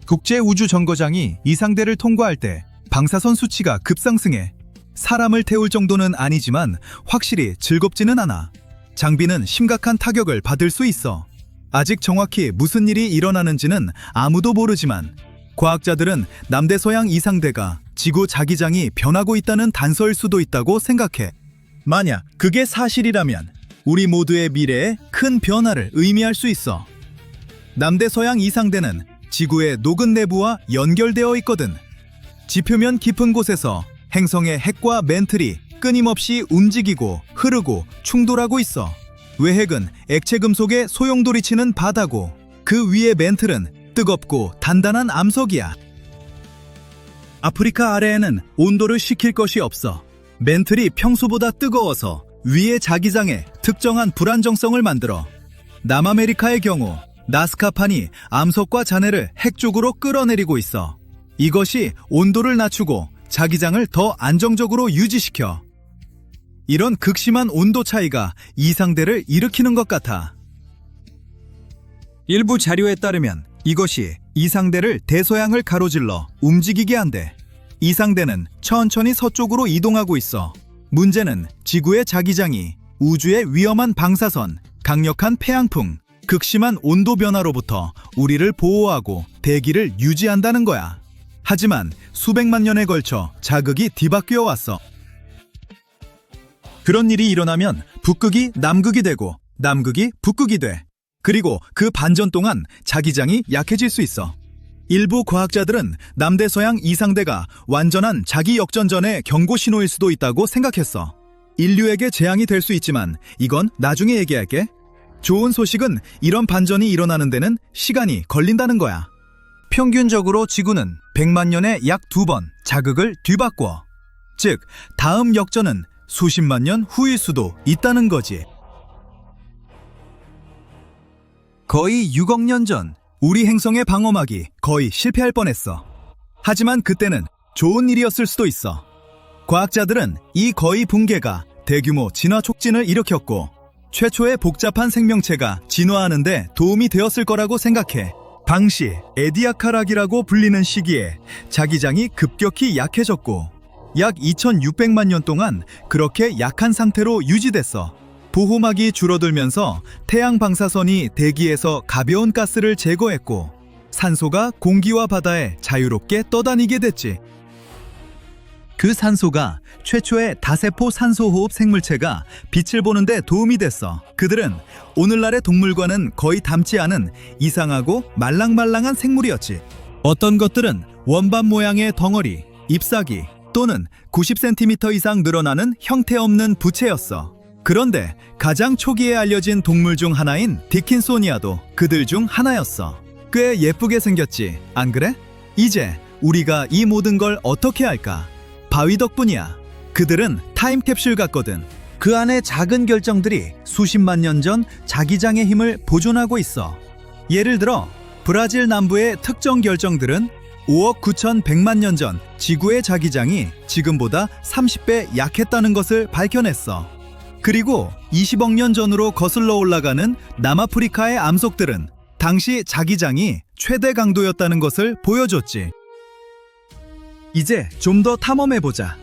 국제우주정거장이 이상대를 통과할 때 방사선 수치가 급상승해. 사람을 태울 정도는 아니지만 확실히 즐겁지는 않아. 장비는 심각한 타격을 받을 수 있어. 아직 정확히 무슨 일이 일어나는지는 아무도 모르지만 과학자들은 남대서양 이상대가 지구 자기장이 변하고 있다는 단서일 수도 있다고 생각해. 만약 그게 사실이라면 우리 모두의 미래에 큰 변화를 의미할 수 있어. 남대서양 이상대는 지구의 녹은 내부와 연결되어 있거든. 지표면 깊은 곳에서 행성의 핵과 멘틀이 끊임없이 움직이고 흐르고 충돌하고 있어. 외핵은 액체 금속에 소용돌이치는 바다고, 그 위의 멘틀은 뜨겁고 단단한 암석이야. 아프리카 아래에는 온도를 식힐 것이 없어. 멘틀이 평소보다 뜨거워서 위의 자기장에 특정한 불안정성을 만들어. 남아메리카의 경우 나스카판이 암석과 잔해를 핵 쪽으로 끌어내리고 있어. 이것이 온도를 낮추고 자기장을 더 안정적으로 유지시켜. 이런 극심한 온도 차이가 이상대를 일으키는 것 같아. 일부 자료에 따르면 이것이 이상대를 대서양을 가로질러 움직이게 한대. 이상대는 천천히 서쪽으로 이동하고 있어. 문제는 지구의 자기장이 우주의 위험한 방사선, 강력한 태양풍, 극심한 온도 변화로부터 우리를 보호하고 대기를 유지한다는 거야. 하지만 수백만 년에 걸쳐 자극이 뒤바뀌어 왔어. 그런 일이 일어나면 북극이 남극이 되고 남극이 북극이 돼. 그리고 그 반전 동안 자기장이 약해질 수 있어. 일부 과학자들은 남대서양 이상대가 완전한 자기 역전전의 경고 신호일 수도 있다고 생각했어. 인류에게 재앙이 될 수 있지만 이건 나중에 얘기할게. 좋은 소식은 이런 반전이 일어나는 데는 시간이 걸린다는 거야. 평균적으로 지구는 100만 년에 약 2번 자극을 뒤바꿔. 즉, 다음 역전은 수십만 년 후일 수도 있다는 거지. 거의 6억 년 전, 우리 행성의 방어막이 거의 실패할 뻔했어. 하지만 그때는 좋은 일이었을 수도 있어. 과학자들은 이 거의 붕괴가 대규모 진화 촉진을 일으켰고 최초의 복잡한 생명체가 진화하는 데 도움이 되었을 거라고 생각해. 당시 에디아카락이라고 불리는 시기에 자기장이 급격히 약해졌고 약 2600만 년 동안 그렇게 약한 상태로 유지됐어. 보호막이 줄어들면서 태양 방사선이 대기에서 가벼운 가스를 제거했고 산소가 공기와 바다에 자유롭게 떠다니게 됐지. 그 산소가 최초의 다세포 산소호흡 생물체가 빛을 보는 데 도움이 됐어. 그들은 오늘날의 동물과는 거의 닮지 않은 이상하고 말랑말랑한 생물이었지. 어떤 것들은 원반 모양의 덩어리, 잎사귀 또는 90cm 이상 늘어나는 형태 없는 부채였어. 그런데 가장 초기에 알려진 동물 중 하나인 디킨소니아도 그들 중 하나였어. 꽤 예쁘게 생겼지, 안 그래? 이제 우리가 이 모든 걸 어떻게 할까? 바위 덕분이야. 그들은 타임캡슐 같거든. 그 안에 작은 결정들이 수십만 년 전 자기장의 힘을 보존하고 있어. 예를 들어 브라질 남부의 특정 결정들은 5억 9,100만 년 전 지구의 자기장이 지금보다 30배 약했다는 것을 밝혀냈어. 그리고 20억 년 전으로 거슬러 올라가는 남아프리카의 암석들은 당시 자기장이 최대 강도였다는 것을 보여줬지. 이제 좀 더 탐험해보자.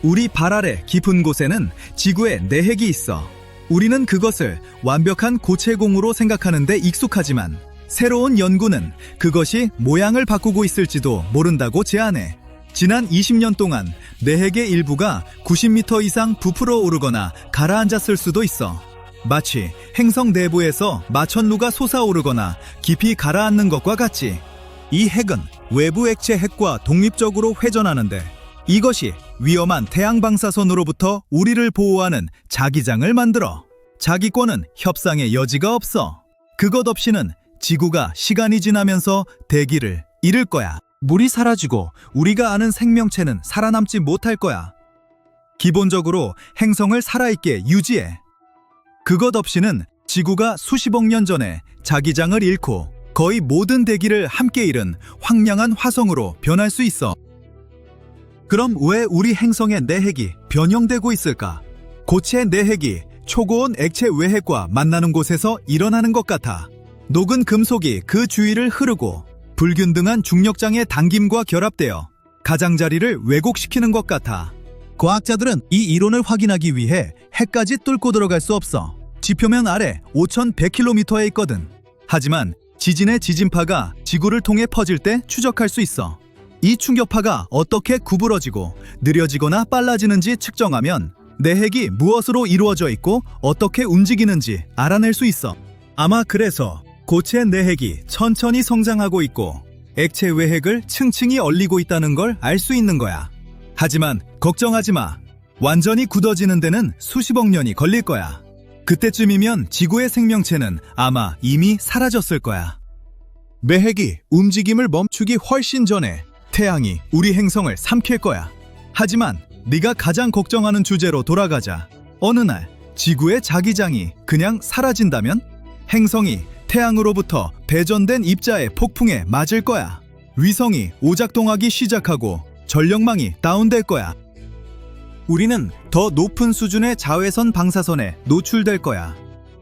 우리 발 아래 깊은 곳에는 지구의 내핵이 있어. 우리는 그것을 완벽한 고체공으로 생각하는데 익숙하지만 새로운 연구는 그것이 모양을 바꾸고 있을지도 모른다고 제안해. 지난 20년 동안 내핵의 일부가 90m 이상 부풀어 오르거나 가라앉았을 수도 있어. 마치 행성 내부에서 마천루가 솟아오르거나 깊이 가라앉는 것과 같지. 이 핵은 외부 액체 핵과 독립적으로 회전하는데 이것이 위험한 태양 방사선으로부터 우리를 보호하는 자기장을 만들어. 자기권은 협상의 여지가 없어. 그것 없이는 지구가 시간이 지나면서 대기를 잃을 거야. 물이 사라지고 우리가 아는 생명체는 살아남지 못할 거야. 기본적으로 행성을 살아있게 유지해. 그것 없이는 지구가 수십억 년 전에 자기장을 잃고 거의 모든 대기를 함께 잃은 황량한 화성으로 변할 수 있어. 그럼 왜 우리 행성의 내핵이 변형되고 있을까? 고체 내핵이 초고온 액체 외핵과 만나는 곳에서 일어나는 것 같아. 녹은 금속이 그 주위를 흐르고 불균등한 중력장의 당김과 결합되어 가장자리를 왜곡시키는 것 같아. 과학자들은 이 이론을 확인하기 위해 핵까지 뚫고 들어갈 수 없어. 지표면 아래 5,100km에 있거든. 하지만 지진의 지진파가 지구를 통해 퍼질 때 추적할 수 있어. 이 충격파가 어떻게 구부러지고 느려지거나 빨라지는지 측정하면 내핵이 무엇으로 이루어져 있고 어떻게 움직이는지 알아낼 수 있어. 아마 그래서 고체 내핵이 천천히 성장하고 있고 액체 외핵을 층층이 얼리고 있다는 걸 알 수 있는 거야. 하지만 걱정하지 마. 완전히 굳어지는 데는 수십억 년이 걸릴 거야. 그때쯤이면 지구의 생명체는 아마 이미 사라졌을 거야. 매핵이 움직임을 멈추기 훨씬 전에 태양이 우리 행성을 삼킬 거야. 하지만 네가 가장 걱정하는 주제로 돌아가자. 어느 날 지구의 자기장이 그냥 사라진다면 행성이 태양으로부터 배전된 입자의 폭풍에 맞을 거야. 위성이 오작동하기 시작하고 전력망이 다운될 거야. 우리는 더 높은 수준의 자외선 방사선에 노출될 거야.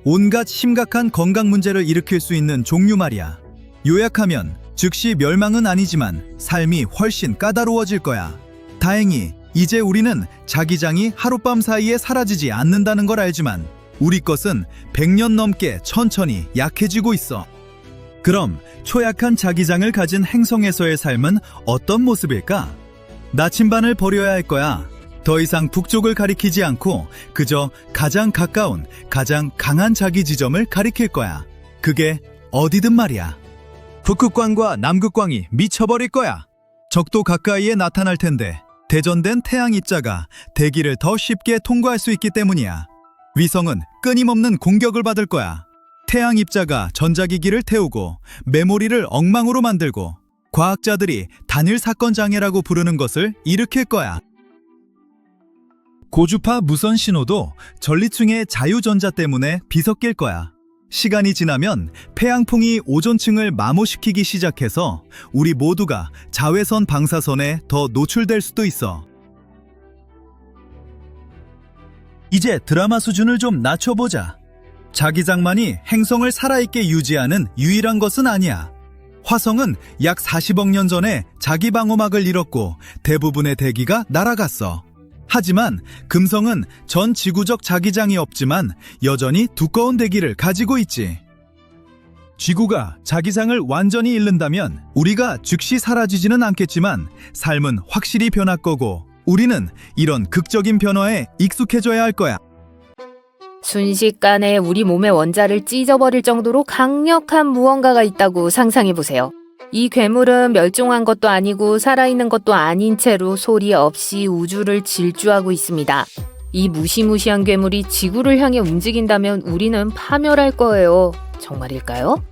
온갖 심각한 건강 문제를 일으킬 수 있는 종류 말이야. 요약하면 즉시 멸망은 아니지만 삶이 훨씬 까다로워질 거야. 다행히 이제 우리는 자기장이 하룻밤 사이에 사라지지 않는다는 걸 알지만 우리 것은 100년 넘게 천천히 약해지고 있어. 그럼 초약한 자기장을 가진 행성에서의 삶은 어떤 모습일까? 나침반을 버려야 할 거야. 더 이상 북쪽을 가리키지 않고 그저 가장 가까운, 가장 강한 자기 지점을 가리킬 거야. 그게 어디든 말이야. 북극광과 남극광이 미쳐버릴 거야. 적도 가까이에 나타날 텐데 대전된 태양 입자가 대기를 더 쉽게 통과할 수 있기 때문이야. 위성은 끊임없는 공격을 받을 거야. 태양 입자가 전자기기를 태우고 메모리를 엉망으로 만들고 과학자들이 단일 사건 장애라고 부르는 것을 일으킬 거야. 고주파 무선 신호도 전리층의 자유전자 때문에 비섞일 거야. 시간이 지나면 폐양풍이 오존층을 마모시키기 시작해서 우리 모두가 자외선 방사선에 더 노출될 수도 있어. 이제 드라마 수준을 좀 낮춰보자. 자기장만이 행성을 살아있게 유지하는 유일한 것은 아니야. 화성은 약 40억 년 전에 자기 방어막을 잃었고 대부분의 대기가 날아갔어. 하지만 금성은 전 지구적 자기장이 없지만 여전히 두꺼운 대기를 가지고 있지. 지구가 자기장을 완전히 잃는다면 우리가 즉시 사라지지는 않겠지만 삶은 확실히 변할 거고 우리는 이런 극적인 변화에 익숙해져야 할 거야. 순식간에 우리 몸의 원자를 찢어버릴 정도로 강력한 무언가가 있다고 상상해보세요. 이 괴물은 멸종한 것도 아니고 살아있는 것도 아닌 채로 소리 없이 우주를 질주하고 있습니다. 이 무시무시한 괴물이 지구를 향해 움직인다면 우리는 파멸할 거예요. 정말일까요?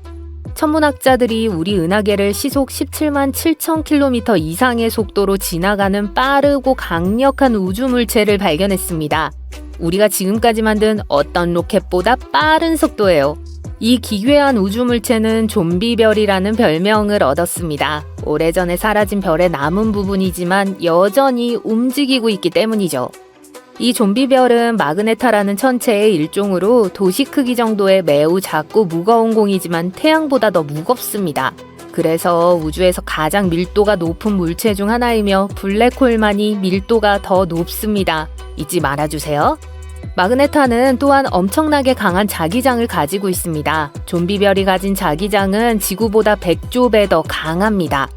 천문학자들이 우리 은하계를 시속 17만 7천 킬로미터 이상의 속도로 지나가는 빠르고 강력한 우주물체를 발견했습니다. 우리가 지금까지 만든 어떤 로켓보다 빠른 속도예요. 이 기괴한 우주물체는 좀비별이라는 별명을 얻었습니다. 오래전에 사라진 별의 남은 부분이지만 여전히 움직이고 있기 때문이죠. 이 좀비별은 마그네타라는 천체의 일종으로 도시 크기 정도의 매우 작고 무거운 공이지만 태양보다 더 무겁습니다. 그래서 우주에서 가장 밀도가 높은 물체 중 하나이며 블랙홀만이 밀도가 더 높습니다. 잊지 말아주세요. 마그네타는 또한 엄청나게 강한 자기장을 가지고 있습니다. 좀비별이 가진 자기장은 지구보다 100조 배 더 강합니다.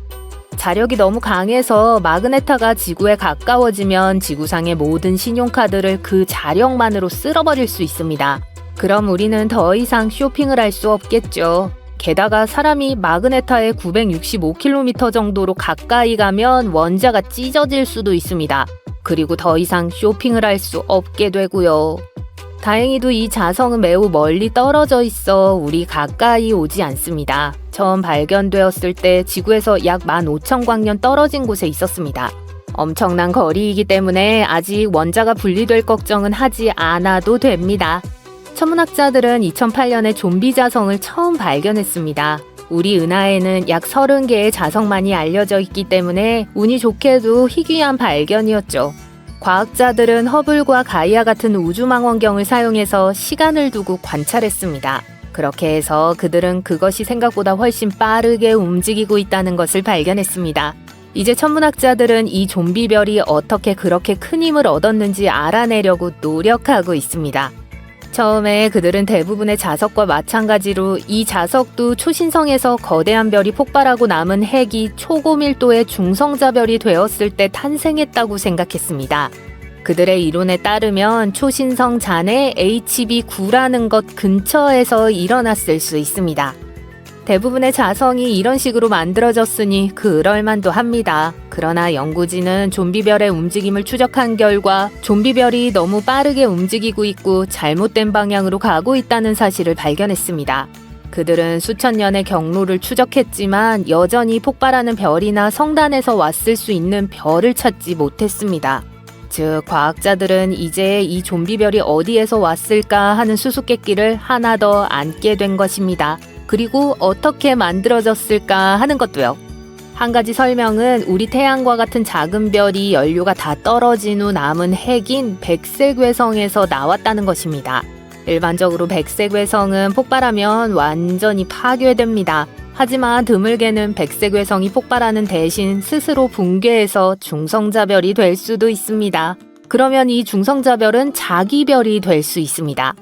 자력이 너무 강해서 마그네타가 지구에 가까워지면 지구상의 모든 신용카드를 그 자력만으로 쓸어버릴 수 있습니다. 그럼 우리는 더 이상 쇼핑을 할 수 없겠죠. 게다가 사람이 마그네타에 965km 정도로 가까이 가면 원자가 찢어질 수도 있습니다. 그리고 더 이상 쇼핑을 할 수 없게 되고요. 다행히도 이 자성은 매우 멀리 떨어져 있어 우리 가까이 오지 않습니다. 처음 발견되었을 때 지구에서 약 15,000광년 떨어진 곳에 있었습니다. 엄청난 거리이기 때문에 아직 원자가 분리될 걱정은 하지 않아도 됩니다. 천문학자들은 2008년에 좀비 자성을 처음 발견했습니다. 우리 은하에는 약 30개의 자성만이 알려져 있기 때문에 운이 좋게도 희귀한 발견이었죠. 과학자들은 허블과 가이아 같은 우주망원경을 사용해서 시간을 두고 관찰했습니다. 그렇게 해서 그들은 그것이 생각보다 훨씬 빠르게 움직이고 있다는 것을 발견했습니다. 이제 천문학자들은 이 좀비별이 어떻게 그렇게 큰 힘을 얻었는지 알아내려고 노력하고 있습니다. 처음에 그들은 대부분의 자석과 마찬가지로 이 자석도 초신성에서 거대한 별이 폭발하고 남은 핵이 초고밀도의 중성자별이 되었을 때 탄생했다고 생각했습니다. 그들의 이론에 따르면 초신성 잔해 HB9라는 것 근처에서 일어났을 수 있습니다. 대부분의 자성이 이런 식으로 만들어졌으니 그럴만도 합니다. 그러나 연구진은 좀비별의 움직임을 추적한 결과 좀비별이 너무 빠르게 움직이고 있고 잘못된 방향으로 가고 있다는 사실을 발견했습니다. 그들은 수천 년의 경로를 추적했지만 여전히 폭발하는 별이나 성단에서 왔을 수 있는 별을 찾지 못했습니다. 즉, 과학자들은 이제 이 좀비별이 어디에서 왔을까 하는 수수께끼를 하나 더 안게 된 것입니다. 그리고 어떻게 만들어졌을까 하는 것도요. 한 가지 설명은 우리 태양과 같은 작은 별이 연료가 다 떨어진 후 남은 핵인 백색외성에서 나왔다는 것입니다. 일반적으로 백색외성은 폭발하면 완전히 파괴됩니다. 하지만 드물게는 백색외성이 폭발하는 대신 스스로 붕괴해서 중성자별이 될 수도 있습니다. 그러면 이 중성자별은 자기 별이 될 수 있습니다.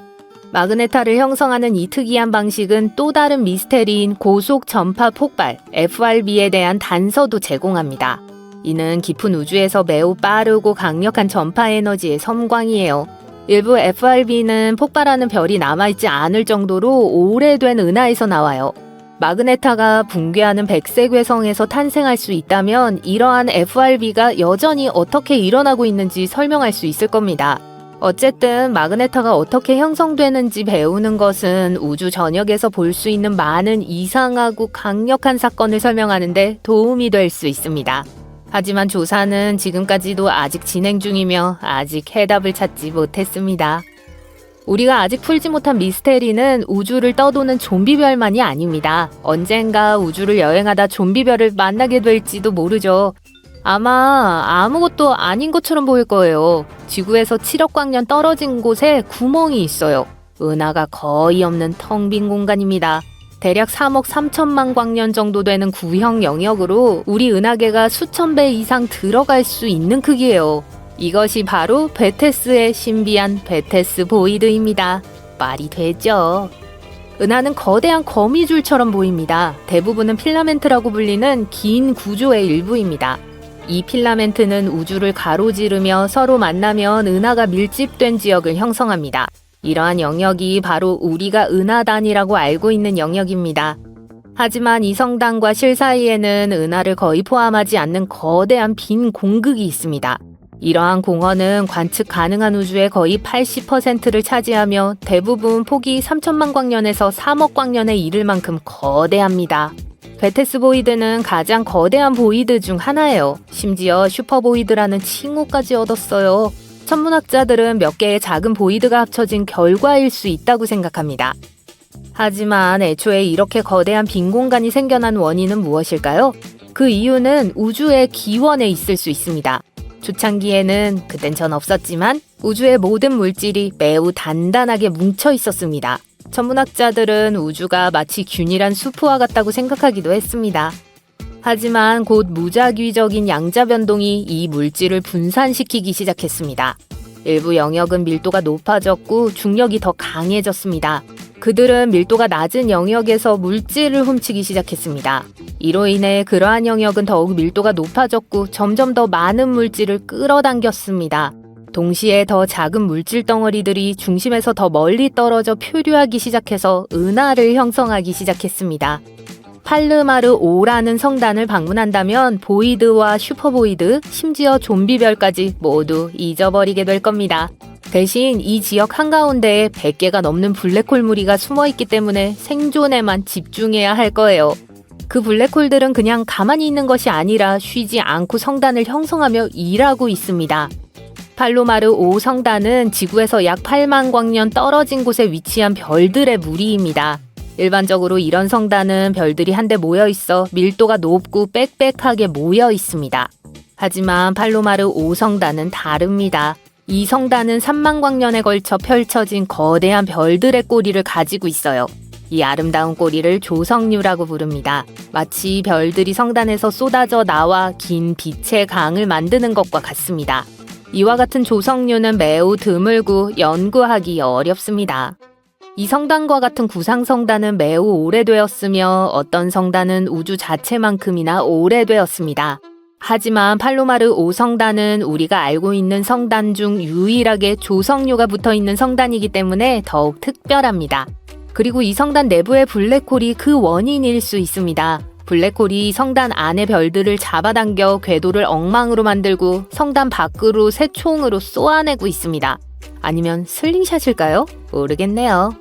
마그네타를 형성하는 이 특이한 방식은 또 다른 미스테리인 고속 전파 폭발, FRB에 대한 단서도 제공합니다. 이는 깊은 우주에서 매우 빠르고 강력한 전파 에너지의 섬광이에요. 일부 FRB는 폭발하는 별이 남아있지 않을 정도로 오래된 은하에서 나와요. 마그네타가 붕괴하는 백색외성에서 탄생할 수 있다면 이러한 FRB가 여전히 어떻게 일어나고 있는지 설명할 수 있을 겁니다. 어쨌든 마그네타가 어떻게 형성되는지 배우는 것은 우주 전역에서 볼 수 있는 많은 이상하고 강력한 사건을 설명하는 데 도움이 될 수 있습니다. 하지만 조사는 지금까지도 아직 진행 중이며 아직 해답을 찾지 못했습니다. 우리가 아직 풀지 못한 미스테리는 우주를 떠도는 좀비별만이 아닙니다. 언젠가 우주를 여행하다 좀비별을 만나게 될지도 모르죠. 아마 아무것도 아닌 것처럼 보일 거예요. 지구에서 7억 광년 떨어진 곳에 구멍이 있어요. 은하가 거의 없는 텅 빈 공간입니다. 대략 3억 3천만 광년 정도 되는 구형 영역으로 우리 은하계가 수천 배 이상 들어갈 수 있는 크기예요. 이것이 바로 베테스의 신비한 베테스 보이드입니다. 말이 되죠? 은하는 거대한 거미줄처럼 보입니다. 대부분은 필라멘트라고 불리는 긴 구조의 일부입니다. 이 필라멘트는 우주를 가로지르며 서로 만나면 은하가 밀집된 지역을 형성합니다. 이러한 영역이 바로 우리가 은하단이라고 알고 있는 영역입니다. 하지만 이 성단과 실 사이에는 은하를 거의 포함하지 않는 거대한 빈 공극이 있습니다. 이러한 공허는 관측 가능한 우주의 거의 80%를 차지하며 대부분 폭이 3천만 광년에서 3억 광년에 이를 만큼 거대합니다. 베테스 보이드는 가장 거대한 보이드 중 하나예요. 심지어 슈퍼보이드라는 칭호까지 얻었어요. 천문학자들은 몇 개의 작은 보이드가 합쳐진 결과일 수 있다고 생각합니다. 하지만 애초에 이렇게 거대한 빈 공간이 생겨난 원인은 무엇일까요? 그 이유는 우주의 기원에 있을 수 있습니다. 초창기에는 그땐 전 없었지만 우주의 모든 물질이 매우 단단하게 뭉쳐 있었습니다. 천문학자들은 우주가 마치 균일한 수프와 같다고 생각하기도 했습니다. 하지만 곧 무작위적인 양자 변동이 이 물질을 분산시키기 시작했습니다. 일부 영역은 밀도가 높아졌고 중력이 더 강해졌습니다. 그들은 밀도가 낮은 영역에서 물질을 훔치기 시작했습니다. 이로 인해 그러한 영역은 더욱 밀도가 높아졌고 점점 더 많은 물질을 끌어당겼습니다. 동시에 더 작은 물질 덩어리들이 중심에서 더 멀리 떨어져 표류하기 시작해서 은하를 형성하기 시작했습니다. 팔르마르 5라는 성단을 방문한다면 보이드와 슈퍼보이드, 심지어 좀비별까지 모두 잊어버리게 될 겁니다. 대신 이 지역 한가운데에 100개가 넘는 블랙홀 무리가 숨어있기 때문에 생존에만 집중해야 할 거예요. 그 블랙홀들은 그냥 가만히 있는 것이 아니라 쉬지 않고 성단을 형성하며 일하고 있습니다. 팔로마르 5 성단은 지구에서 약 8만 광년 떨어진 곳에 위치한 별들의 무리입니다. 일반적으로 이런 성단은 별들이 한데 모여 있어 밀도가 높고 빽빽하게 모여 있습니다. 하지만 팔로마르 5 성단은 다릅니다. 이 성단은 3만 광년에 걸쳐 펼쳐진 거대한 별들의 꼬리를 가지고 있어요. 이 아름다운 꼬리를 조성류라고 부릅니다. 마치 별들이 성단에서 쏟아져 나와 긴 빛의 강을 만드는 것과 같습니다. 이와 같은 조성류는 매우 드물고 연구하기 어렵습니다. 이 성단과 같은 구상 성단은 매우 오래되었으며 어떤 성단은 우주 자체만큼이나 오래되었습니다. 하지만 팔로마르 5 성단은 우리가 알고 있는 성단 중 유일하게 조성류가 붙어 있는 성단이기 때문에 더욱 특별합니다. 그리고 이 성단 내부의 블랙홀이 그 원인일 수 있습니다. 블랙홀이 성단 안의 별들을 잡아당겨 궤도를 엉망으로 만들고 성단 밖으로 새 총으로 쏘아내고 있습니다. 아니면 슬링샷일까요? 모르겠네요.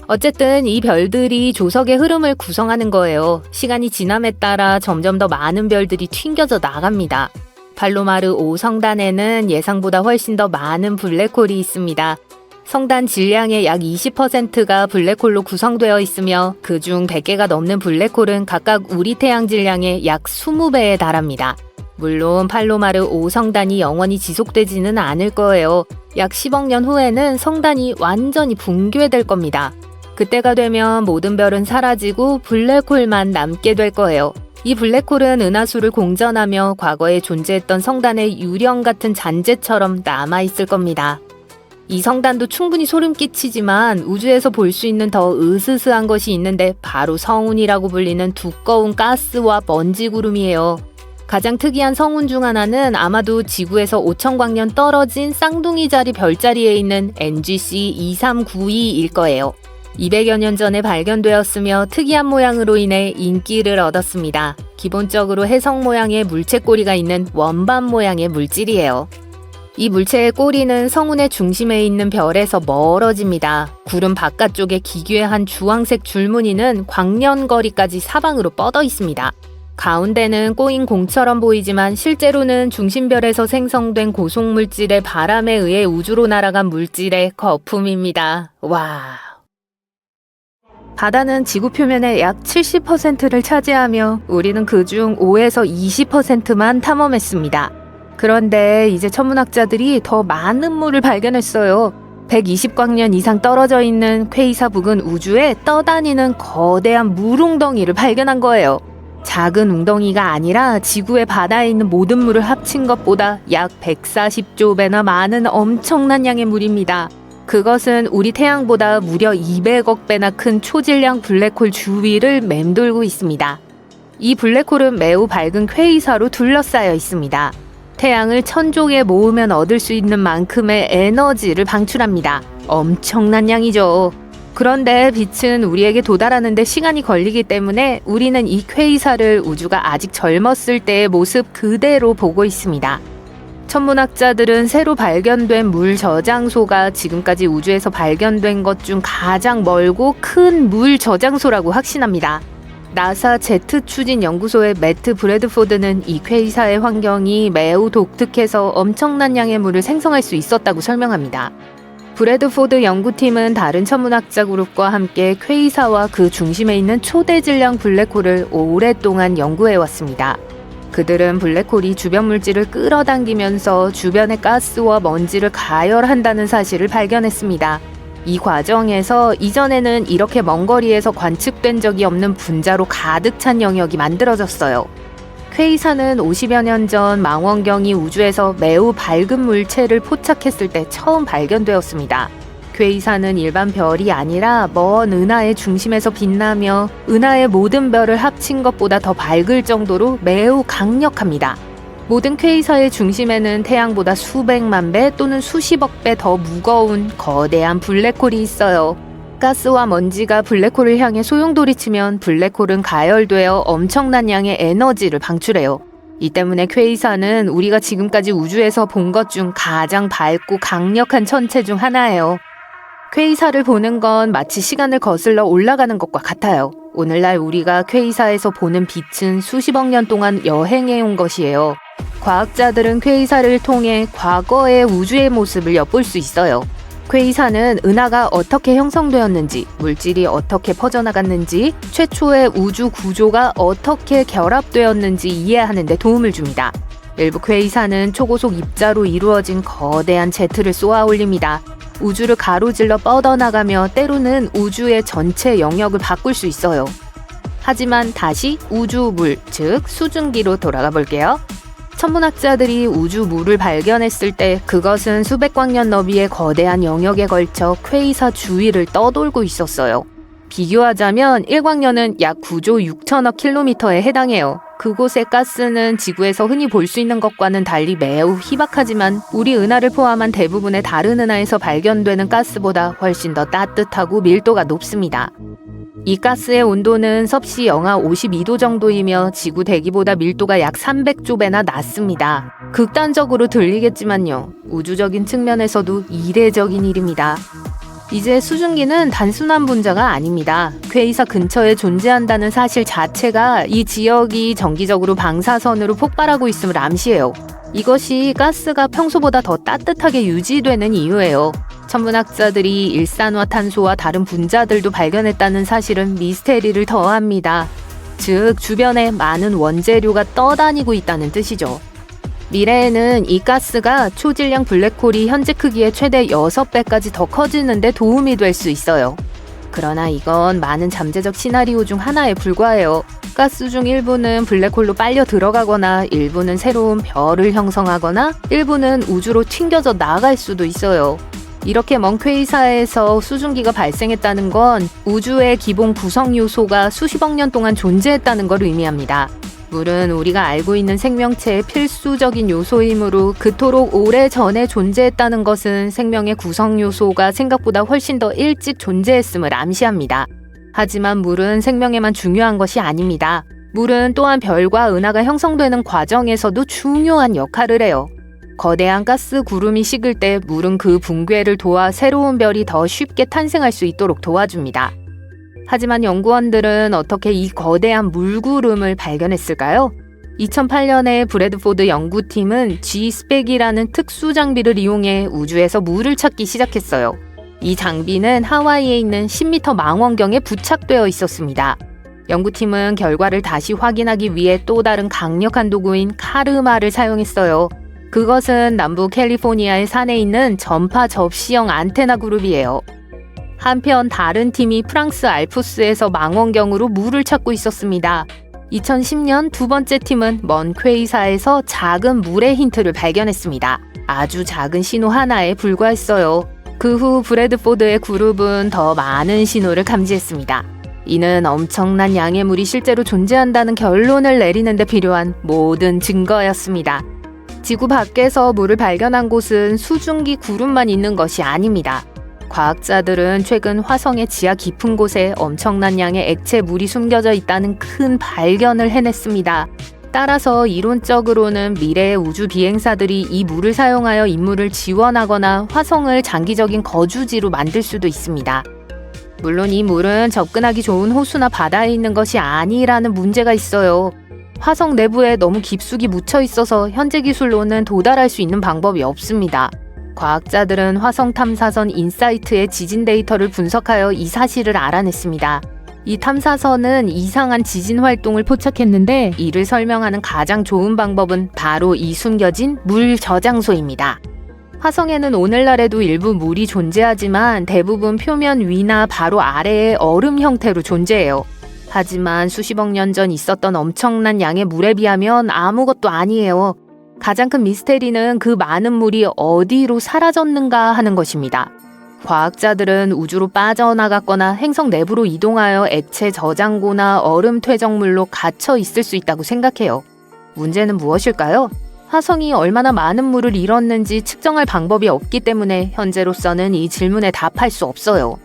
어쨌든 이 별들이 조석의 흐름을 구성하는 거예요. 시간이 지남에 따라 점점 더 많은 별들이 튕겨져 나갑니다. 팔로마르 5성단에는 예상보다 훨씬 더 많은 블랙홀이 있습니다. 성단 질량의 약 20%가 블랙홀로 구성되어 있으며 그중 100개가 넘는 블랙홀은 각각 우리 태양 질량의 약 20배에 달합니다. 물론 팔로마르 5성단이 영원히 지속되지는 않을 거예요. 약 10억 년 후에는 성단이 완전히 붕괴될 겁니다. 그때가 되면 모든 별은 사라지고 블랙홀만 남게 될 거예요. 이 블랙홀은 은하수를 공전하며 과거에 존재했던 성단의 유령 같은 잔재처럼 남아있을 겁니다. 이 성단도 충분히 소름 끼치지만 우주에서 볼 수 있는 더 으스스한 것이 있는데 바로 성운이라고 불리는 두꺼운 가스와 먼지 구름이에요. 가장 특이한 성운 중 하나는 아마도 지구에서 5,000광년 떨어진 쌍둥이 자리 별자리에 있는 NGC 2392일 거예요. 200여 년 전에 발견되었으며 특이한 모양으로 인해 인기를 얻었습니다. 기본적으로 해성 모양의 물체 꼬리가 있는 원반 모양의 물질이에요. 이 물체의 꼬리는 성운의 중심에 있는 별에서 멀어집니다. 구름 바깥쪽에 기괴한 주황색 줄무늬는 광년거리까지 사방으로 뻗어 있습니다. 가운데는 꼬인 공처럼 보이지만 실제로는 중심별에서 생성된 고속물질의 바람에 의해 우주로 날아간 물질의 거품입니다. 와. 바다는 지구 표면의 약 70%를 차지하며 우리는 그중 5에서 20%만 탐험했습니다. 그런데 이제 천문학자들이 더 많은 물을 발견했어요. 120광년 이상 떨어져 있는 퀘이사 부근 우주에 떠다니는 거대한 물웅덩이를 발견한 거예요. 작은 웅덩이가 아니라 지구의 바다에 있는 모든 물을 합친 것보다 약 140조 배나 많은 엄청난 양의 물입니다. 그것은 우리 태양보다 무려 200억 배나 큰 초질량 블랙홀 주위를 맴돌고 있습니다. 이 블랙홀은 매우 밝은 퀘이사로 둘러싸여 있습니다. 태양을 1000족에 모으면 얻을 수 있는 만큼의 에너지를 방출합니다. 엄청난 양이죠. 그런데 빛은 우리에게 도달하는데 시간이 걸리기 때문에 우리는 이 퀘이사를 우주가 아직 젊었을 때의 모습 그대로 보고 있습니다. 천문학자들은 새로 발견된 물 저장소가 지금까지 우주에서 발견된 것 중 가장 멀고 큰 물 저장소라고 확신합니다. 나사 제트 추진 연구소의 매트 브래드포드는 이 퀘이사의 환경이 매우 독특해서 엄청난 양의 물을 생성할 수 있었다고 설명합니다. 브래드포드 연구팀은 다른 천문학자 그룹과 함께 퀘이사와 그 중심에 있는 초대질량 블랙홀을 오랫동안 연구해왔습니다. 그들은 블랙홀이 주변 물질을 끌어당기면서 주변의 가스와 먼지를 가열한다는 사실을 발견했습니다. 이 과정에서 이전에는 이렇게 먼 거리에서 관측된 적이 없는 분자로 가득 찬 영역이 만들어졌어요. 퀘이사는 50여 년 전 망원경이 우주에서 매우 밝은 물체를 포착했을 때 처음 발견되었습니다. 퀘이사는 일반 별이 아니라 먼 은하의 중심에서 빛나며 은하의 모든 별을 합친 것보다 더 밝을 정도로 매우 강력합니다. 모든 퀘이사의 중심에는 태양보다 수백만 배 또는 수십억 배 더 무거운 거대한 블랙홀이 있어요. 가스와 먼지가 블랙홀을 향해 소용돌이치면 블랙홀은 가열되어 엄청난 양의 에너지를 방출해요. 이 때문에 퀘이사는 우리가 지금까지 우주에서 본 것 중 가장 밝고 강력한 천체 중 하나예요. 퀘이사를 보는 건 마치 시간을 거슬러 올라가는 것과 같아요. 오늘날 우리가 퀘이사에서 보는 빛은 수십억 년 동안 여행해온 것이에요. 과학자들은 퀘이사를 통해 과거의 우주의 모습을 엿볼 수 있어요. 퀘이사는 은하가 어떻게 형성되었는지, 물질이 어떻게 퍼져나갔는지, 최초의 우주 구조가 어떻게 결합되었는지 이해하는 데 도움을 줍니다. 일부 퀘이사는 초고속 입자로 이루어진 거대한 제트를 쏘아 올립니다. 우주를 가로질러 뻗어나가며 때로는 우주의 전체 영역을 바꿀 수 있어요. 하지만 다시 우주물, 즉 수증기로 돌아가 볼게요. 천문학자들이 우주물을 발견했을 때 그것은 수백 광년 너비의 거대한 영역에 걸쳐 퀘이사 주위를 떠돌고 있었어요. 비교하자면 1광년은 약 9조 6천억 킬로미터에 해당해요. 그곳의 가스는 지구에서 흔히 볼 수 있는 것과는 달리 매우 희박하지만 우리 은하를 포함한 대부분의 다른 은하에서 발견되는 가스보다 훨씬 더 따뜻하고 밀도가 높습니다. 이 가스의 온도는 섭씨 영하 52도 정도이며 지구 대기보다 밀도가 약 300조배나 낮습니다. 극단적으로 들리겠지만요. 우주적인 측면에서도 이례적인 일입니다. 이제 수증기는 단순한 분자가 아닙니다. 퀘이사 근처에 존재한다는 사실 자체가 이 지역이 정기적으로 방사선으로 폭발하고 있음을 암시해요. 이것이 가스가 평소보다 더 따뜻하게 유지되는 이유예요. 천문학자들이 일산화탄소와 다른 분자들도 발견했다는 사실은 미스테리를 더합니다. 즉, 주변에 많은 원재료가 떠다니고 있다는 뜻이죠. 미래에는 이 가스가 초질량 블랙홀이 현재 크기의 최대 6배까지 더 커지는 데 도움이 될 수 있어요. 그러나 이건 많은 잠재적 시나리오 중 하나에 불과해요. 가스 중 일부는 블랙홀로 빨려 들어가거나 일부는 새로운 별을 형성하거나 일부는 우주로 튕겨져 나갈 수도 있어요. 이렇게 먼 퀘이사에서 수증기가 발생했다는 건 우주의 기본 구성 요소가 수십억 년 동안 존재했다는 걸 의미합니다. 물은 우리가 알고 있는 생명체의 필수적인 요소이므로 그토록 오래 전에 존재했다는 것은 생명의 구성 요소가 생각보다 훨씬 더 일찍 존재했음을 암시합니다. 하지만 물은 생명에만 중요한 것이 아닙니다. 물은 또한 별과 은하가 형성되는 과정에서도 중요한 역할을 해요. 거대한 가스 구름이 식을 때 물은 그 붕괴를 도와 새로운 별이 더 쉽게 탄생할 수 있도록 도와줍니다. 하지만 연구원들은 어떻게 이 거대한 물구름을 발견했을까요? 2008년에 브래드포드 연구팀은 G-SPEC이라는 특수 장비를 이용해 우주에서 물을 찾기 시작했어요. 이 장비는 하와이에 있는 10m 망원경에 부착되어 있었습니다. 연구팀은 결과를 다시 확인하기 위해 또 다른 강력한 도구인 카르마를 사용했어요. 그것은 남부 캘리포니아의 산에 있는 전파 접시형 안테나 그룹이에요. 한편 다른 팀이 프랑스 알프스에서 망원경으로 물을 찾고 있었습니다. 2010년 두 번째 팀은 먼 퀘이사에서 작은 물의 힌트를 발견했습니다. 아주 작은 신호 하나에 불과했어요. 그 후 브래드포드의 그룹은 더 많은 신호를 감지했습니다. 이는 엄청난 양의 물이 실제로 존재한다는 결론을 내리는 데 필요한 모든 증거였습니다. 지구 밖에서 물을 발견한 곳은 수증기 구름만 있는 것이 아닙니다. 과학자들은 최근 화성의 지하 깊은 곳에 엄청난 양의 액체 물이 숨겨져 있다는 큰 발견을 해냈습니다. 따라서 이론적으로는 미래의 우주 비행사들이 이 물을 사용하여 임무를 지원하거나 화성을 장기적인 거주지로 만들 수도 있습니다. 물론 이 물은 접근하기 좋은 호수나 바다에 있는 것이 아니라는 문제가 있어요. 화성 내부에 너무 깊숙이 묻혀 있어서 현재 기술로는 도달할 수 있는 방법이 없습니다. 과학자들은 화성 탐사선 인사이트의 지진 데이터를 분석하여 이 사실을 알아냈습니다. 이 탐사선은 이상한 지진 활동을 포착했는데 이를 설명하는 가장 좋은 방법은 바로 이 숨겨진 물 저장소입니다. 화성에는 오늘날에도 일부 물이 존재하지만 대부분 표면 위나 바로 아래에 얼음 형태로 존재해요. 하지만 수십억 년 전 있었던 엄청난 양의 물에 비하면 아무것도 아니에요. 가장 큰 미스테리는 그 많은 물이 어디로 사라졌는가 하는 것입니다. 과학자들은 우주로 빠져나갔거나 행성 내부로 이동하여 액체 저장고나 얼음 퇴적물로 갇혀 있을 수 있다고 생각해요. 문제는 무엇일까요? 화성이 얼마나 많은 물을 잃었는지 측정할 방법이 없기 때문에 현재로서는 이 질문에 답할 수 없어요.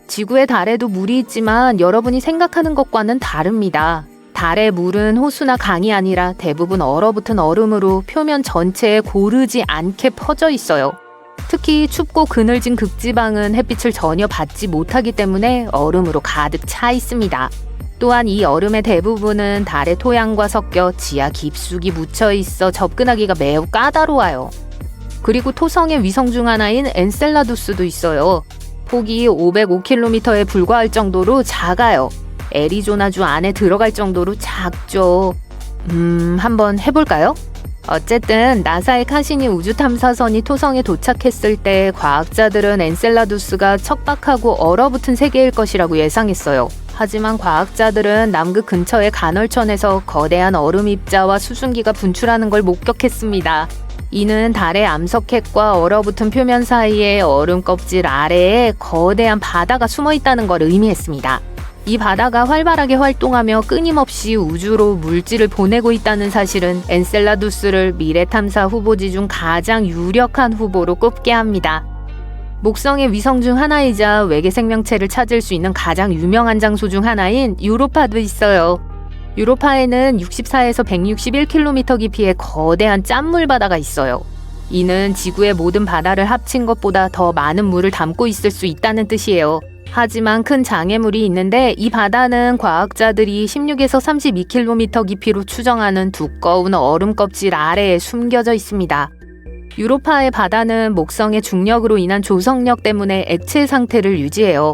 지구의 달에도 물이 있지만 여러분이 생각하는 것과는 다릅니다. 달의 물은 호수나 강이 아니라 대부분 얼어붙은 얼음으로 표면 전체에 고르지 않게 퍼져 있어요. 특히 춥고 그늘진 극지방은 햇빛을 전혀 받지 못하기 때문에 얼음으로 가득 차 있습니다. 또한 이 얼음의 대부분은 달의 토양과 섞여 지하 깊숙이 묻혀 있어 접근하기가 매우 까다로워요. 그리고 토성의 위성 중 하나인 엔셀라두스도 있어요. 폭이 505km에 불과할 정도로 작아요. 애리조나주 안에 들어갈 정도로 작죠. 한번 해볼까요? 어쨌든 나사의 카시니 우주탐사선이 토성에 도착했을 때 과학자들은 엔셀라두스가 척박하고 얼어붙은 세계일 것이라고 예상했어요. 하지만 과학자들은 남극 근처의 간헐천에서 거대한 얼음 입자와 수증기가 분출하는 걸 목격했습니다. 이는 달의 암석핵과 얼어붙은 표면 사이에 얼음 껍질 아래에 거대한 바다가 숨어 있다는 걸 의미했습니다. 이 바다가 활발하게 활동하며 끊임없이 우주로 물질을 보내고 있다는 사실은 엔셀라두스를 미래 탐사 후보지 중 가장 유력한 후보로 꼽게 합니다. 목성의 위성 중 하나이자 외계 생명체를 찾을 수 있는 가장 유명한 장소 중 하나인 유로파도 있어요. 유로파에는 64에서 161km 깊이의 거대한 짠물 바다가 있어요. 이는 지구의 모든 바다를 합친 것보다 더 많은 물을 담고 있을 수 있다는 뜻이에요. 하지만 큰 장애물이 있는데 이 바다는 과학자들이 16에서 32km 깊이로 추정하는 두꺼운 얼음 껍질 아래에 숨겨져 있습니다. 유로파의 바다는 목성의 중력으로 인한 조성력 때문에 액체 상태를 유지해요.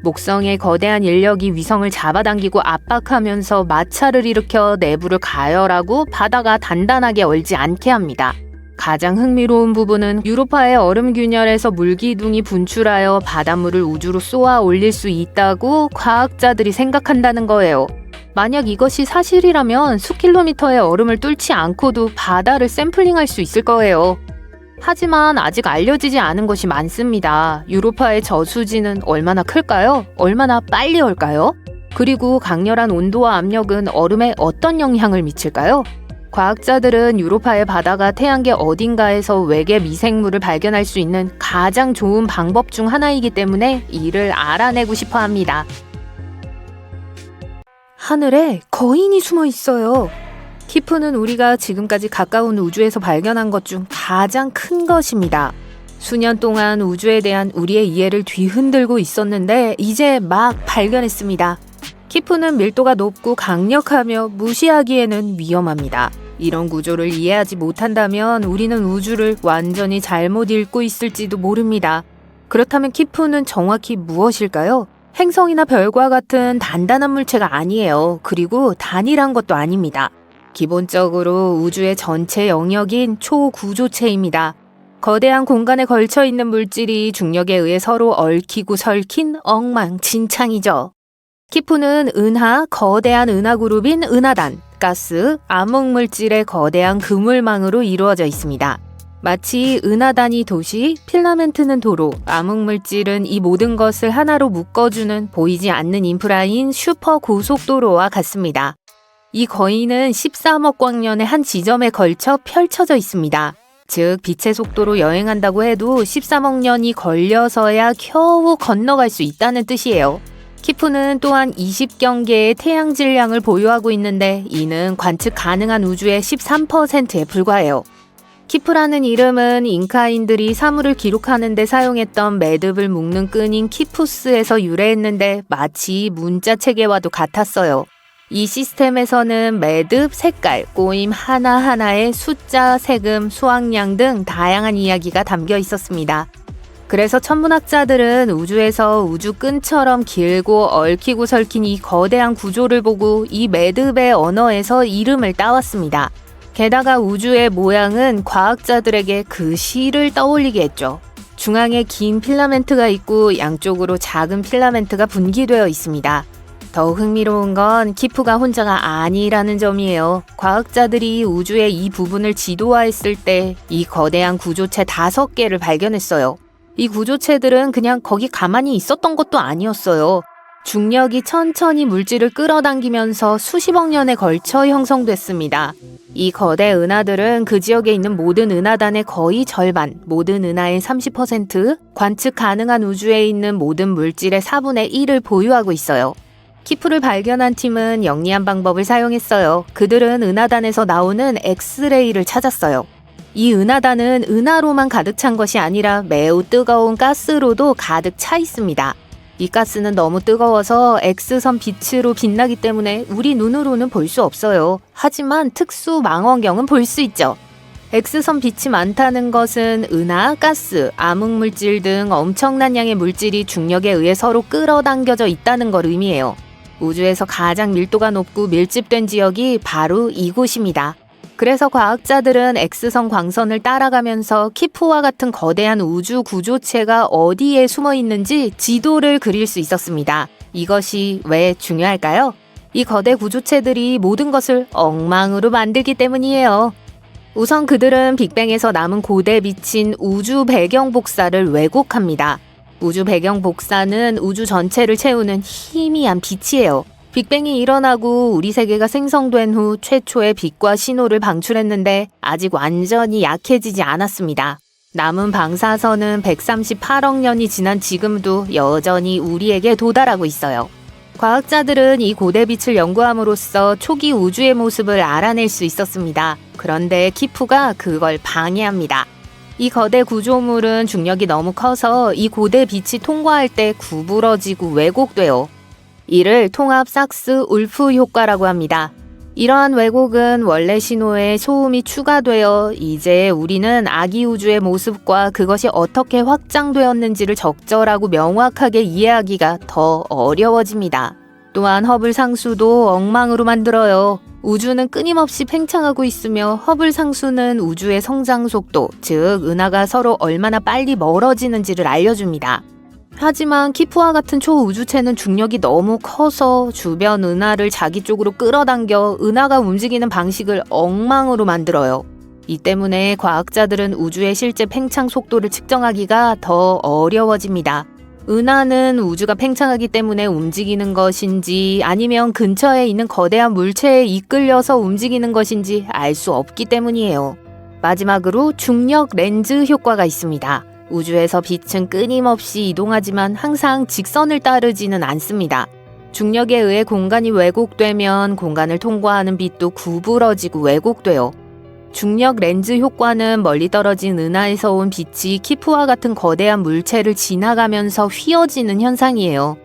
목성의 거대한 인력이 위성을 잡아당기고 압박하면서 마찰을 일으켜 내부를 가열하고 바다가 단단하게 얼지 않게 합니다. 가장 흥미로운 부분은 유로파의 얼음 균열에서 물기둥이 분출하여 바닷물을 우주로 쏘아 올릴 수 있다고 과학자들이 생각한다는 거예요. 만약 이것이 사실이라면 수킬로미터의 얼음을 뚫지 않고도 바다를 샘플링할 수 있을 거예요. 하지만 아직 알려지지 않은 것이 많습니다. 유로파의 저수지는 얼마나 클까요? 얼마나 빨리 얼까요? 그리고 강렬한 온도와 압력은 얼음에 어떤 영향을 미칠까요? 과학자들은 유로파의 바다가 태양계 어딘가에서 외계 미생물을 발견할 수 있는 가장 좋은 방법 중 하나이기 때문에 이를 알아내고 싶어 합니다. 하늘에 거인이 숨어 있어요. 키프는 우리가 지금까지 가까운 우주에서 발견한 것 중 가장 큰 것입니다. 수년 동안 우주에 대한 우리의 이해를 뒤흔들고 있었는데 이제 막 발견했습니다. 키프는 밀도가 높고 강력하며 무시하기에는 위험합니다. 이런 구조를 이해하지 못한다면 우리는 우주를 완전히 잘못 읽고 있을지도 모릅니다. 그렇다면 키프는 정확히 무엇일까요? 행성이나 별과 같은 단단한 물체가 아니에요. 그리고 단일한 것도 아닙니다. 기본적으로 우주의 전체 영역인 초구조체입니다. 거대한 공간에 걸쳐 있는 물질이 중력에 의해 서로 얽히고 설킨 엉망진창이죠. 키프는 은하, 거대한 은하 그룹인 은하단, 가스, 암흑물질의 거대한 그물망으로 이루어져 있습니다. 마치 은하단이 도시, 필라멘트는 도로, 암흑물질은 이 모든 것을 하나로 묶어주는 보이지 않는 인프라인 슈퍼 고속도로와 같습니다. 이 거인은 13억 광년의 한 지점에 걸쳐 펼쳐져 있습니다. 즉 빛의 속도로 여행한다고 해도 13억 년이 걸려서야 겨우 건너갈 수 있다는 뜻이에요. 키프는 또한 20경계의 태양 질량을 보유하고 있는데 이는 관측 가능한 우주의 13%에 불과해요. 키프라는 이름은 잉카인들이 사물을 기록하는 데 사용했던 매듭을 묶는 끈인 키푸스에서 유래했는데 마치 문자 체계와도 같았어요. 이 시스템에서는 매듭, 색깔, 꼬임 하나하나에 숫자, 세금, 수확량 등 다양한 이야기가 담겨 있었습니다. 그래서 천문학자들은 우주에서 우주끈처럼 길고 얽히고 설킨 이 거대한 구조를 보고 이 매듭의 언어에서 이름을 따왔습니다. 게다가 우주의 모양은 과학자들에게 그 시를 떠올리게 했죠. 중앙에 긴 필라멘트가 있고 양쪽으로 작은 필라멘트가 분기되어 있습니다. 더 흥미로운 건 키프가 혼자가 아니라는 점이에요. 과학자들이 우주의 이 부분을 지도화했을 때 이 거대한 구조체 5개를 발견했어요. 이 구조체들은 그냥 거기 가만히 있었던 것도 아니었어요. 중력이 천천히 물질을 끌어당기면서 수십억 년에 걸쳐 형성됐습니다. 이 거대 은하들은 그 지역에 있는 모든 은하단의 거의 절반, 모든 은하의 30%, 관측 가능한 우주에 있는 모든 물질의 4분의 1을 보유하고 있어요. 키프를 발견한 팀은 영리한 방법을 사용했어요. 그들은 은하단에서 나오는 엑스레이를 찾았어요. 이 은하단은 은하로만 가득 찬 것이 아니라 매우 뜨거운 가스로도 가득 차 있습니다. 이 가스는 너무 뜨거워서 X선 빛으로 빛나기 때문에 우리 눈으로는 볼 수 없어요. 하지만 특수 망원경은 볼 수 있죠. X선 빛이 많다는 것은 은하, 가스, 암흑물질 등 엄청난 양의 물질이 중력에 의해 서로 끌어당겨져 있다는 걸 의미해요. 우주에서 가장 밀도가 높고 밀집된 지역이 바로 이곳입니다. 그래서 과학자들은 X선 광선을 따라가면서 키프와 같은 거대한 우주 구조체가 어디에 숨어 있는지 지도를 그릴 수 있었습니다. 이것이 왜 중요할까요? 이 거대 구조체들이 모든 것을 엉망으로 만들기 때문이에요. 우선 그들은 빅뱅에서 남은 고대 빛인 우주 배경 복사를 왜곡합니다. 우주 배경 복사는 우주 전체를 채우는 희미한 빛이에요. 빅뱅이 일어나고 우리 세계가 생성된 후 최초의 빛과 신호를 방출했는데 아직 완전히 약해지지 않았습니다. 남은 방사선은 138억 년이 지난 지금도 여전히 우리에게 도달하고 있어요. 과학자들은 이 고대 빛을 연구함으로써 초기 우주의 모습을 알아낼 수 있었습니다. 그런데 키프가 그걸 방해합니다. 이 거대 구조물은 중력이 너무 커서 이 고대 빛이 통과할 때 구부러지고 왜곡돼요. 이를 통합 sak스-울프 효과라고 합니다. 이러한 왜곡은 원래 신호에 소음이 추가되어 이제 우리는 아기 우주의 모습과 그것이 어떻게 확장되었는지를 적절하고 명확하게 이해하기가 더 어려워집니다. 또한 허블 상수도 엉망으로 만들어요. 우주는 끊임없이 팽창하고 있으며 허블 상수는 우주의 성장 속도, 즉 은하가 서로 얼마나 빨리 멀어지는지를 알려줍니다. 하지만 키프와 같은 초우주체는 중력이 너무 커서 주변 은하를 자기 쪽으로 끌어당겨 은하가 움직이는 방식을 엉망으로 만들어요. 이 때문에 과학자들은 우주의 실제 팽창 속도를 측정하기가 더 어려워집니다. 은하는 우주가 팽창하기 때문에 움직이는 것인지 아니면 근처에 있는 거대한 물체에 이끌려서 움직이는 것인지 알 수 없기 때문이에요. 마지막으로 중력 렌즈 효과가 있습니다. 우주에서 빛은 끊임없이 이동하지만 항상 직선을 따르지는 않습니다. 중력에 의해 공간이 왜곡되면 공간을 통과하는 빛도 구부러지고 왜곡돼요. 중력 렌즈 효과는 멀리 떨어진 은하에서 온 빛이 키프와 같은 거대한 물체를 지나가면서 휘어지는 현상이에요.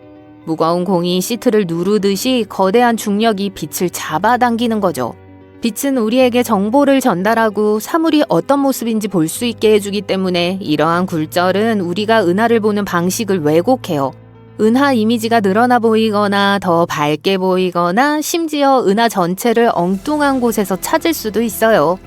무거운 공이 시트를 누르듯이 거대한 중력이 빛을 잡아당기는 거죠. 빛은 우리에게 정보를 전달하고 사물이 어떤 모습인지 볼 수 있게 해주기 때문에 이러한 굴절은 우리가 은하를 보는 방식을 왜곡해요. 은하 이미지가 늘어나 보이거나 더 밝게 보이거나 심지어 은하 전체를 엉뚱한 곳에서 찾을 수도 있어요.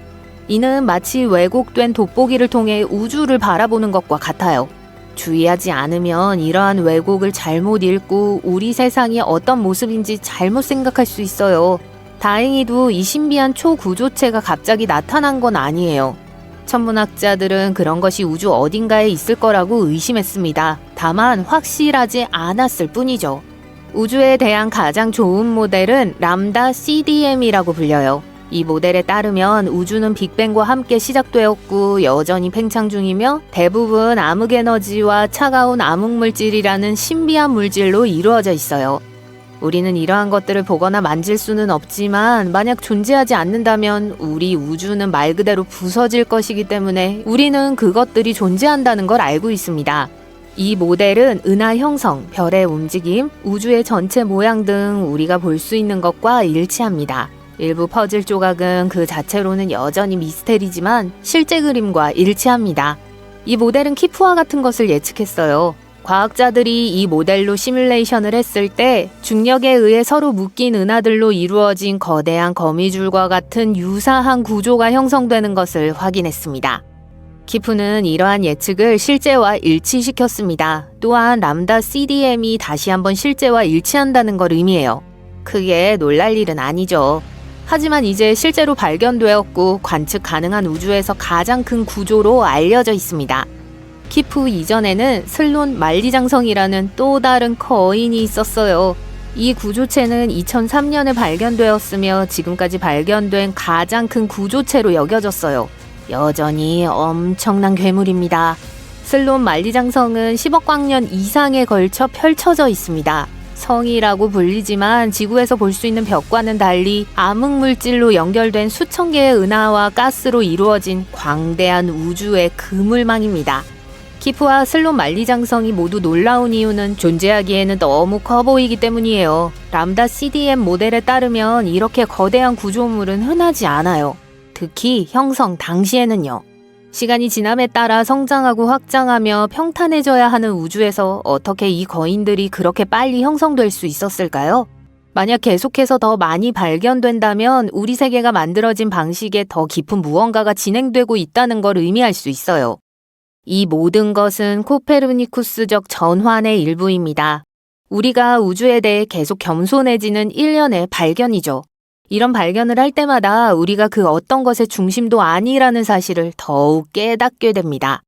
이는 마치 왜곡된 돋보기를 통해 우주를 바라보는 것과 같아요. 주의하지 않으면 이러한 왜곡을 잘못 읽고 우리 세상이 어떤 모습인지 잘못 생각할 수 있어요. 다행히도 이 신비한 초구조체가 갑자기 나타난 건 아니에요. 천문학자들은 그런 것이 우주 어딘가에 있을 거라고 의심했습니다. 다만 확실하지 않았을 뿐이죠. 우주에 대한 가장 좋은 모델은 람다 CDM이라고 불려요. 이 모델에 따르면 우주는 빅뱅과 함께 시작되었고 여전히 팽창 중이며 대부분 암흑에너지와 차가운 암흑물질이라는 신비한 물질로 이루어져 있어요. 우리는 이러한 것들을 보거나 만질 수는 없지만 만약 존재하지 않는다면 우리 우주는 말 그대로 부서질 것이기 때문에 우리는 그것들이 존재한다는 걸 알고 있습니다. 이 모델은 은하 형성, 별의 움직임, 우주의 전체 모양 등 우리가 볼 수 있는 것과 일치합니다. 일부 퍼즐 조각은 그 자체로는 여전히 미스테리지만 실제 그림과 일치합니다. 이 모델은 키프와 같은 것을 예측했어요. 과학자들이 이 모델로 시뮬레이션을 했을 때 중력에 의해 서로 묶인 은하들로 이루어진 거대한 거미줄과 같은 유사한 구조가 형성되는 것을 확인했습니다. 키프는 이러한 예측을 실제와 일치시켰습니다. 또한 람다 CDM이 다시 한번 실제와 일치한다는 걸 의미해요. 크게 놀랄 일은 아니죠. 하지만 이제 실제로 발견되었고 관측 가능한 우주에서 가장 큰 구조로 알려져 있습니다. 키프 이전에는 슬론 만리장성이라는 또 다른 거인이 있었어요. 이 구조체는 2003년에 발견되었으며 지금까지 발견된 가장 큰 구조체로 여겨졌어요. 여전히 엄청난 괴물입니다. 슬론 만리장성은 10억 광년 이상에 걸쳐 펼쳐져 있습니다. 성이라고 불리지만 지구에서 볼 수 있는 벽과는 달리 암흑물질로 연결된 수천 개의 은하와 가스로 이루어진 광대한 우주의 그물망입니다. 키프와 슬론 만리장성이 모두 놀라운 이유는 존재하기에는 너무 커 보이기 때문이에요. 람다 CDM 모델에 따르면 이렇게 거대한 구조물은 흔하지 않아요. 특히 형성 당시에는요. 시간이 지남에 따라 성장하고 확장하며 평탄해져야 하는 우주에서 어떻게 이 거인들이 그렇게 빨리 형성될 수 있었을까요? 만약 계속해서 더 많이 발견된다면 우리 세계가 만들어진 방식에 더 깊은 무언가가 진행되고 있다는 걸 의미할 수 있어요. 이 모든 것은 코페르니쿠스적 전환의 일부입니다. 우리가 우주에 대해 계속 겸손해지는 일련의 발견이죠. 이런 발견을 할 때마다 우리가 그 어떤 것의 중심도 아니라는 사실을 더욱 깨닫게 됩니다.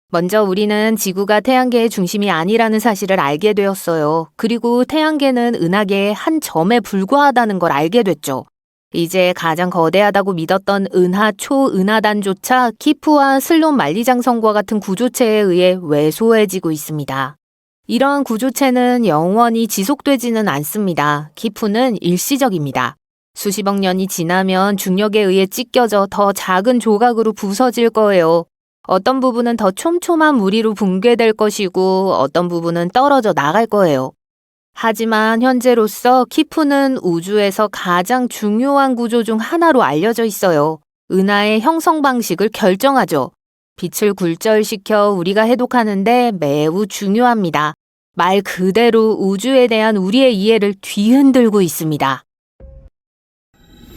먼저 우리는 지구가 태양계의 중심이 아니라는 사실을 알게 되었어요. 그리고 태양계는 은하계의 한 점에 불과하다는 걸 알게 됐죠. 이제 가장 거대하다고 믿었던 은하 초은하단조차 키프와 슬롯 만리장성과 같은 구조체에 의해 왜소해지고 있습니다. 이러한 구조체는 영원히 지속되지는 않습니다. 키프는 일시적입니다. 수십억 년이 지나면 중력에 의해 찢겨져 더 작은 조각으로 부서질 거예요. 어떤 부분은 더 촘촘한 무리로 붕괴될 것이고 어떤 부분은 떨어져 나갈 거예요. 하지만 현재로서 키프는 우주에서 가장 중요한 구조 중 하나로 알려져 있어요. 은하의 형성 방식을 결정하죠. 빛을 굴절시켜 우리가 해독하는데 매우 중요합니다. 말 그대로 우주에 대한 우리의 이해를 뒤흔들고 있습니다.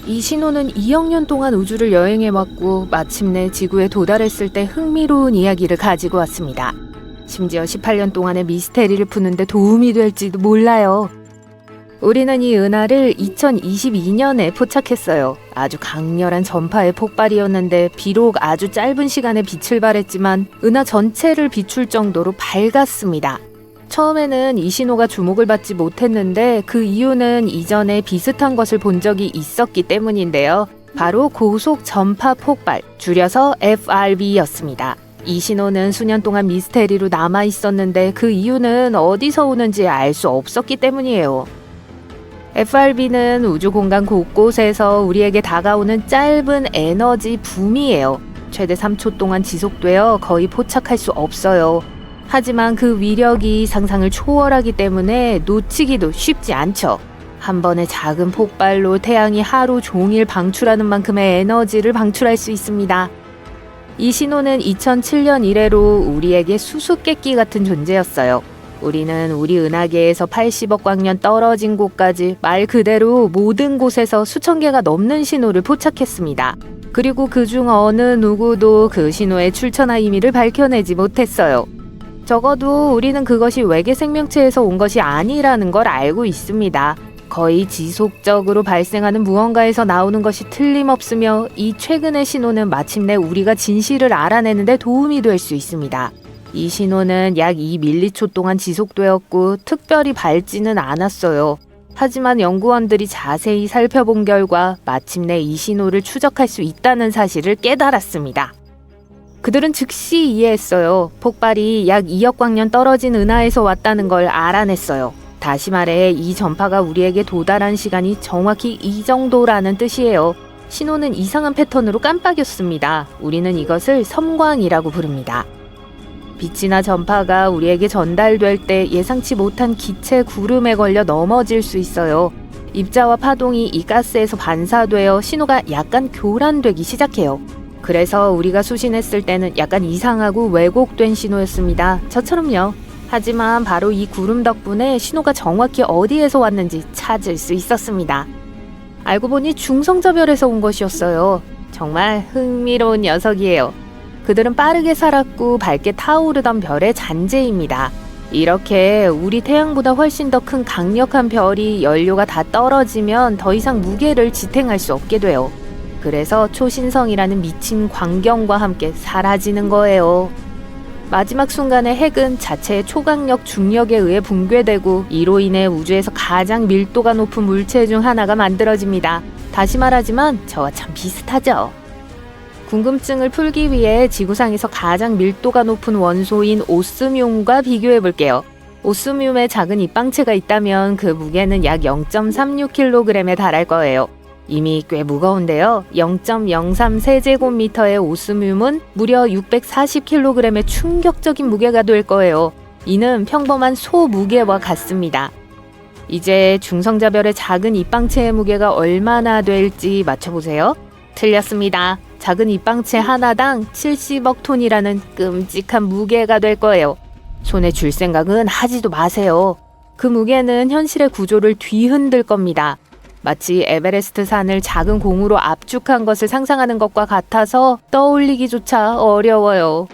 이 신호는 2억 년 동안 우주를 여행해왔고 마침내 지구에 도달했을 때 흥미로운 이야기를 가지고 왔습니다. 심지어 18년 동안의 미스테리를 푸는데 도움이 될지도 몰라요. 우리는 이 은하를 2022년에 포착했어요. 아주 강렬한 전파의 폭발이었는데 비록 아주 짧은 시간에 빛을 발했지만 은하 전체를 비출 정도로 밝았습니다. 처음에는 이 신호가 주목을 받지 못했는데 그 이유는 이전에 비슷한 것을 본 적이 있었기 때문인데요. 바로 고속 전파 폭발, 줄여서 FRB였습니다. 이 신호는 수년 동안 미스테리로 남아 있었는데 그 이유는 어디서 오는지 알 수 없었기 때문이에요. FRB는 우주 공간 곳곳에서 우리에게 다가오는 짧은 에너지 붐이에요. 최대 3초 동안 지속되어 거의 포착할 수 없어요. 하지만 그 위력이 상상을 초월하기 때문에 놓치기도 쉽지 않죠. 한 번의 작은 폭발로 태양이 하루 종일 방출하는 만큼의 에너지를 방출할 수 있습니다. 이 신호는 2007년 이래로 우리에게 수수께끼 같은 존재였어요. 우리는 우리 은하계에서 80억 광년 떨어진 곳까지 말 그대로 모든 곳에서 수천 개가 넘는 신호를 포착했습니다. 그리고 그중 어느 누구도 그 신호의 출처나 의미를 밝혀내지 못했어요. 적어도 우리는 그것이 외계 생명체에서 온 것이 아니라는 걸 알고 있습니다. 거의 지속적으로 발생하는 무언가에서 나오는 것이 틀림없으며 이 최근의 신호는 마침내 우리가 진실을 알아내는 데 도움이 될 수 있습니다. 이 신호는 약 2밀리초 동안 지속되었고 특별히 밝지는 않았어요. 하지만 연구원들이 자세히 살펴본 결과 마침내 이 신호를 추적할 수 있다는 사실을 깨달았습니다. 그들은 즉시 이해했어요. 폭발이 약 2억 광년 떨어진 은하에서 왔다는 걸 알아냈어요. 다시 말해 이 전파가 우리에게 도달한 시간이 정확히 이 정도라는 뜻이에요. 신호는 이상한 패턴으로 깜빡였습니다. 우리는 이것을 섬광이라고 부릅니다. 빛이나 전파가 우리에게 전달될 때 예상치 못한 기체 구름에 걸려 넘어질 수 있어요. 입자와 파동이 이 가스에서 반사되어 신호가 약간 교란되기 시작해요. 그래서 우리가 수신했을 때는 약간 이상하고 왜곡된 신호였습니다. 저처럼요. 하지만 바로 이 구름 덕분에 신호가 정확히 어디에서 왔는지 찾을 수 있었습니다. 알고 보니 중성자별에서 온 것이었어요. 정말 흥미로운 녀석이에요. 그들은 빠르게 살았고 밝게 타오르던 별의 잔재입니다. 이렇게 우리 태양보다 훨씬 더 큰 강력한 별이 연료가 다 떨어지면 더 이상 무게를 지탱할 수 없게 돼요. 그래서 초신성이라는 미친 광경과 함께 사라지는 거예요. 마지막 순간에 핵은 자체의 초강력 중력에 의해 붕괴되고 이로 인해 우주에서 가장 밀도가 높은 물체 중 하나가 만들어집니다. 다시 말하지만 저와 참 비슷하죠. 궁금증을 풀기 위해 지구상에서 가장 밀도가 높은 원소인 오스뮴과 비교해 볼게요. 오스뮴에 작은 입방체가 있다면 그 무게는 약 0.36kg에 달할 거예요. 이미 꽤 무거운데요. 0.03세제곱미터의 오스뮴은 무려 640kg의 충격적인 무게가 될 거예요. 이는 평범한 소 무게와 같습니다. 이제 중성자별의 작은 입방체의 무게가 얼마나 될지 맞춰보세요. 틀렸습니다. 작은 입방체 하나당 70억 톤이라는 끔찍한 무게가 될 거예요. 손에 줄 생각은 하지도 마세요. 그 무게는 현실의 구조를 뒤흔들 겁니다. 마치 에베레스트 산을 작은 공으로 압축한 것을 상상하는 것과 같아서 떠올리기조차 어려워요.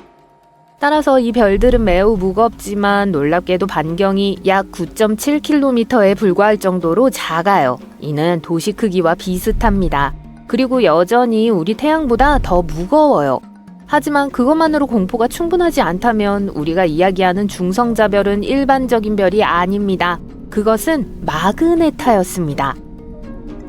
따라서 이 별들은 매우 무겁지만 놀랍게도 반경이 약 9.7km에 불과할 정도로 작아요. 이는 도시 크기와 비슷합니다. 그리고 여전히 우리 태양보다 더 무거워요. 하지만 그것만으로 공포가 충분하지 않다면 우리가 이야기하는 중성자별은 일반적인 별이 아닙니다. 그것은 마그네타였습니다.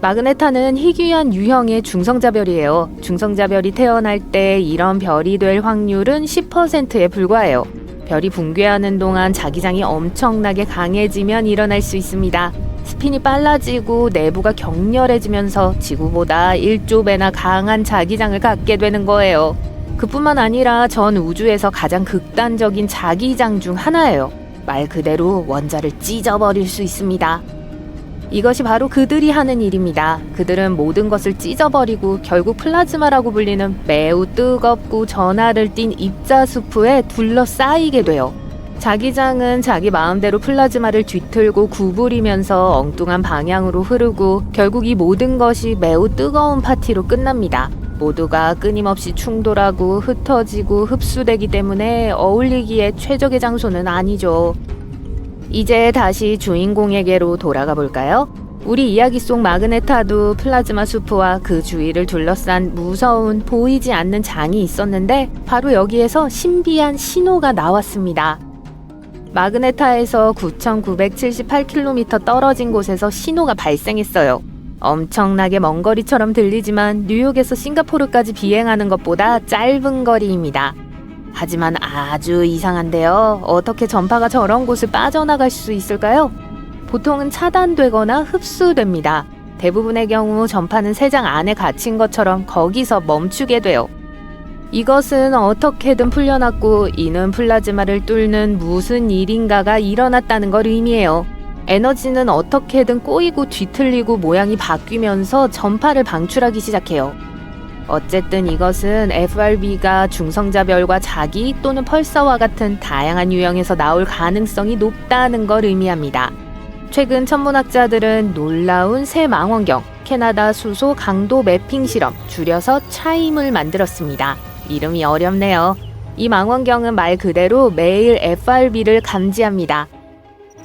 마그네타는 희귀한 유형의 중성자별이에요. 중성자별이 태어날 때 이런 별이 될 확률은 10%에 불과해요. 별이 붕괴하는 동안 자기장이 엄청나게 강해지면 일어날 수 있습니다. 스핀이 빨라지고 내부가 격렬해지면서 지구보다 1조 배나 강한 자기장을 갖게 되는 거예요. 그뿐만 아니라 전 우주에서 가장 극단적인 자기장 중 하나예요. 말 그대로 원자를 찢어버릴 수 있습니다. 이것이 바로 그들이 하는 일입니다. 그들은 모든 것을 찢어버리고 결국 플라즈마라고 불리는 매우 뜨겁고 전하를 띤 입자수프에 둘러싸이게 돼요. 자기장은 자기 마음대로 플라즈마를 뒤틀고 구부리면서 엉뚱한 방향으로 흐르고 결국 이 모든 것이 매우 뜨거운 파티로 끝납니다. 모두가 끊임없이 충돌하고 흩어지고 흡수되기 때문에 어울리기에 최적의 장소는 아니죠. 이제 다시 주인공에게로 돌아가 볼까요? 우리 이야기 속 마그네타도 플라즈마 수프와 그 주위를 둘러싼 무서운 보이지 않는 장이 있었는데 바로 여기에서 신비한 신호가 나왔습니다. 마그네타에서 9,978km 떨어진 곳에서 신호가 발생했어요. 엄청나게 먼 거리처럼 들리지만 뉴욕에서 싱가포르까지 비행하는 것보다 짧은 거리입니다. 하지만 아주 이상한데요. 어떻게 전파가 저런 곳을 빠져나갈 수 있을까요? 보통은 차단되거나 흡수됩니다. 대부분의 경우 전파는 세장 안에 갇힌 것처럼 거기서 멈추게 돼요. 이것은 어떻게든 풀려났고 이는 플라즈마를 뚫는 무슨 일인가가 일어났다는 걸 의미해요. 에너지는 어떻게든 꼬이고 뒤틀리고 모양이 바뀌면서 전파를 방출하기 시작해요. 어쨌든 이것은 FRB가 중성자별과 자기 또는 펄서와 같은 다양한 유형에서 나올 가능성이 높다는 걸 의미합니다. 최근 천문학자들은 놀라운 새 망원경, 캐나다 수소 강도 매핑 실험, 줄여서 차임을 만들었습니다. 이름이 어렵네요. 이 망원경은 말 그대로 매일 FRB를 감지합니다.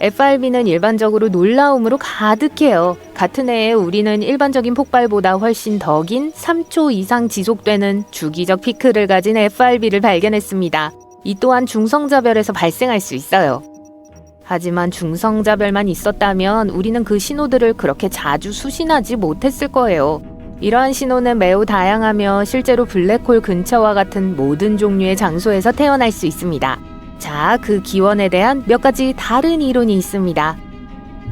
FRB는 일반적으로 놀라움으로 가득해요. 같은 해에 우리는 일반적인 폭발보다 훨씬 더 긴 3초 이상 지속되는 주기적 피크를 가진 FRB를 발견했습니다. 이 또한 중성자별에서 발생할 수 있어요. 하지만 중성자별만 있었다면 우리는 그 신호들을 그렇게 자주 수신하지 못했을 거예요. 이러한 신호는 매우 다양하며 실제로 블랙홀 근처와 같은 모든 종류의 장소에서 태어날 수 있습니다. 자, 그 기원에 대한 몇 가지 다른 이론이 있습니다.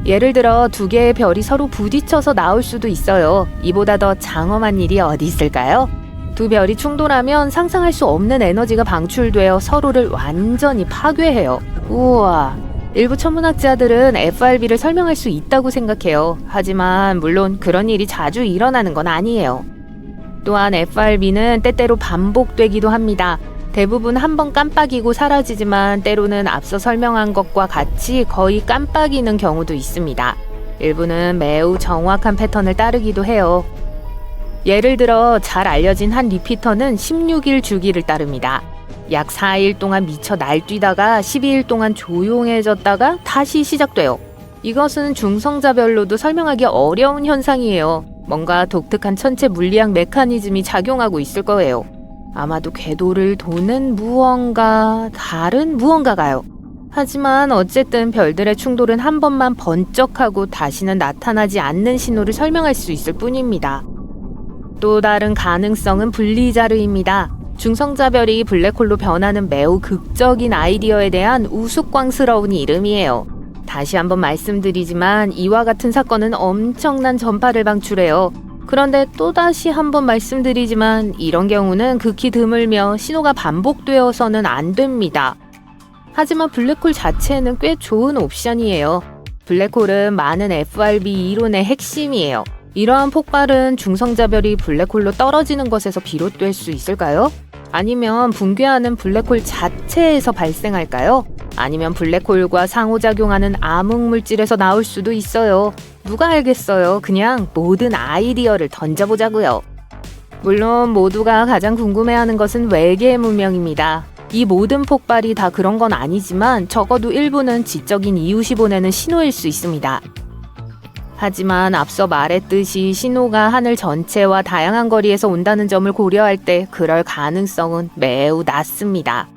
예를 들어 두 개의 별이 서로 부딪혀서 나올 수도 있어요. 이보다 더 장엄한 일이 어디 있을까요? 두 별이 충돌하면 상상할 수 없는 에너지가 방출되어 서로를 완전히 파괴해요. 우와! 일부 천문학자들은 FRB를 설명할 수 있다고 생각해요. 하지만 물론 그런 일이 자주 일어나는 건 아니에요. 또한 FRB는 때때로 반복되기도 합니다. 대부분 한 번 깜빡이고 사라지지만 때로는 앞서 설명한 것과 같이 거의 깜빡이는 경우도 있습니다. 일부는 매우 정확한 패턴을 따르기도 해요. 예를 들어 잘 알려진 한 리피터는 16일 주기를 따릅니다. 약 4일 동안 미쳐 날뛰다가 12일 동안 조용해졌다가 다시 시작돼요. 이것은 중성자별로도 설명하기 어려운 현상이에요. 뭔가 독특한 천체 물리학 메커니즘이 작용하고 있을 거예요. 아마도 궤도를 도는 다른 무언가가요. 하지만 어쨌든 별들의 충돌은 한 번만 번쩍하고 다시는 나타나지 않는 신호를 설명할 수 있을 뿐입니다. 또 다른 가능성은 분리자르입니다. 중성자별이 블랙홀로 변하는 매우 극적인 아이디어에 대한 우스꽝스러운 이름이에요. 다시 한번 말씀드리지만 이와 같은 사건은 엄청난 전파를 방출해요. 그런데 또다시 한번 말씀드리지만 이런 경우는 극히 드물며 신호가 반복되어서는 안 됩니다. 하지만 블랙홀 자체는 꽤 좋은 옵션이에요. 블랙홀은 많은 FRB 이론의 핵심이에요. 이러한 폭발은 중성자별이 블랙홀로 떨어지는 것에서 비롯될 수 있을까요? 아니면 붕괴하는 블랙홀 자체에서 발생할까요? 아니면 블랙홀과 상호작용하는 암흑물질에서 나올 수도 있어요. 누가 알겠어요. 그냥 모든 아이디어를 던져보자고요. 물론 모두가 가장 궁금해하는 것은 외계 문명입니다. 이 모든 폭발이 다 그런 건 아니지만 적어도 일부는 지적인 이웃이 보내는 신호일 수 있습니다. 하지만 앞서 말했듯이 신호가 하늘 전체와 다양한 거리에서 온다는 점을 고려할 때 그럴 가능성은 매우 낮습니다.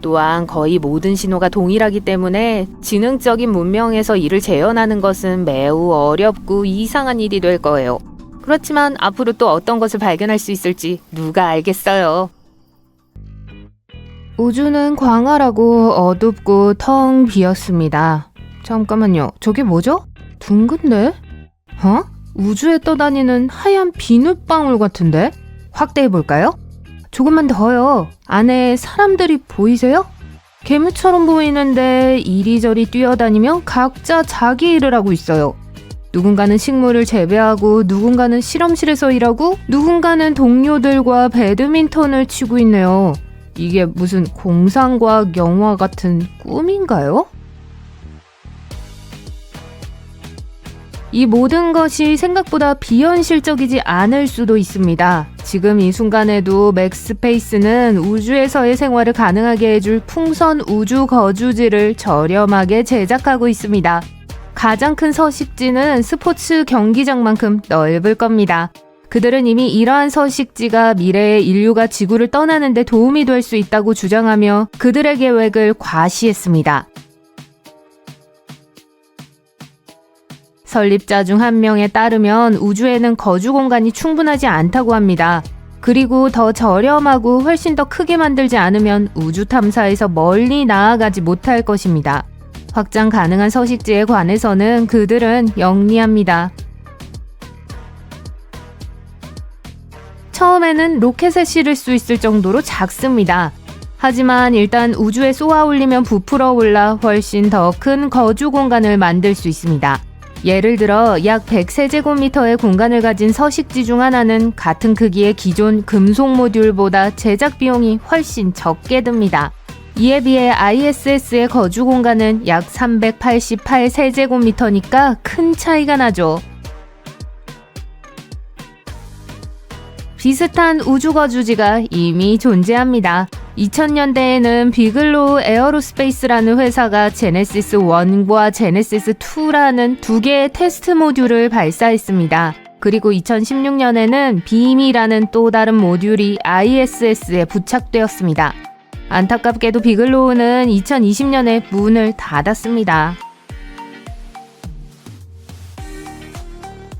또한 거의 모든 신호가 동일하기 때문에 지능적인 문명에서 이를 재현하는 것은 매우 어렵고 이상한 일이 될 거예요. 그렇지만 앞으로 또 어떤 것을 발견할 수 있을지 누가 알겠어요. 우주는 광활하고 어둡고 텅 비었습니다. 잠깐만요. 저게 뭐죠? 둥근데? 우주에 떠다니는 하얀 비눗방울 같은데? 확대해볼까요? 조금만 더요. 안에 사람들이 보이세요? 괴물처럼 보이는데 이리저리 뛰어다니며 각자 자기 일을 하고 있어요. 누군가는 식물을 재배하고 누군가는 실험실에서 일하고 누군가는 동료들과 배드민턴을 치고 있네요. 이게 무슨 공상과학 영화 같은 꿈인가요? 이 모든 것이 생각보다 비현실적이지 않을 수도 있습니다. 지금 이 순간에도 맥스페이스는 우주에서의 생활을 가능하게 해줄 풍선 우주 거주지를 저렴하게 제작하고 있습니다. 가장 큰 서식지는 스포츠 경기장만큼 넓을 겁니다. 그들은 이미 이러한 서식지가 미래의 인류가 지구를 떠나는 데 도움이 될 수 있다고 주장하며 그들의 계획을 과시했습니다. 설립자 중 한 명에 따르면 우주에는 거주 공간이 충분하지 않다고 합니다. 그리고 더 저렴하고 훨씬 더 크게 만들지 않으면 우주 탐사에서 멀리 나아가지 못할 것입니다. 확장 가능한 서식지에 관해서는 그들은 영리합니다. 처음에는 로켓에 실을 수 있을 정도로 작습니다. 하지만 일단 우주에 쏘아 올리면 부풀어 올라 훨씬 더 큰 거주 공간을 만들 수 있습니다. 예를 들어 약 100세제곱미터의 공간을 가진 서식지 중 하나는 같은 크기의 기존 금속 모듈보다 제작 비용이 훨씬 적게 듭니다. 이에 비해 ISS의 거주 공간은 약 388세제곱미터니까 큰 차이가 나죠. 비슷한 우주 거주지가 이미 존재합니다. 2000년대에는 비글로우 에어로스페이스라는 회사가 제네시스 1과 제네시스 2라는 두 개의 테스트 모듈을 발사했습니다. 그리고 2016년에는 빔이라는 또 다른 모듈이 ISS에 부착되었습니다. 안타깝게도 비글로우는 2020년에 문을 닫았습니다.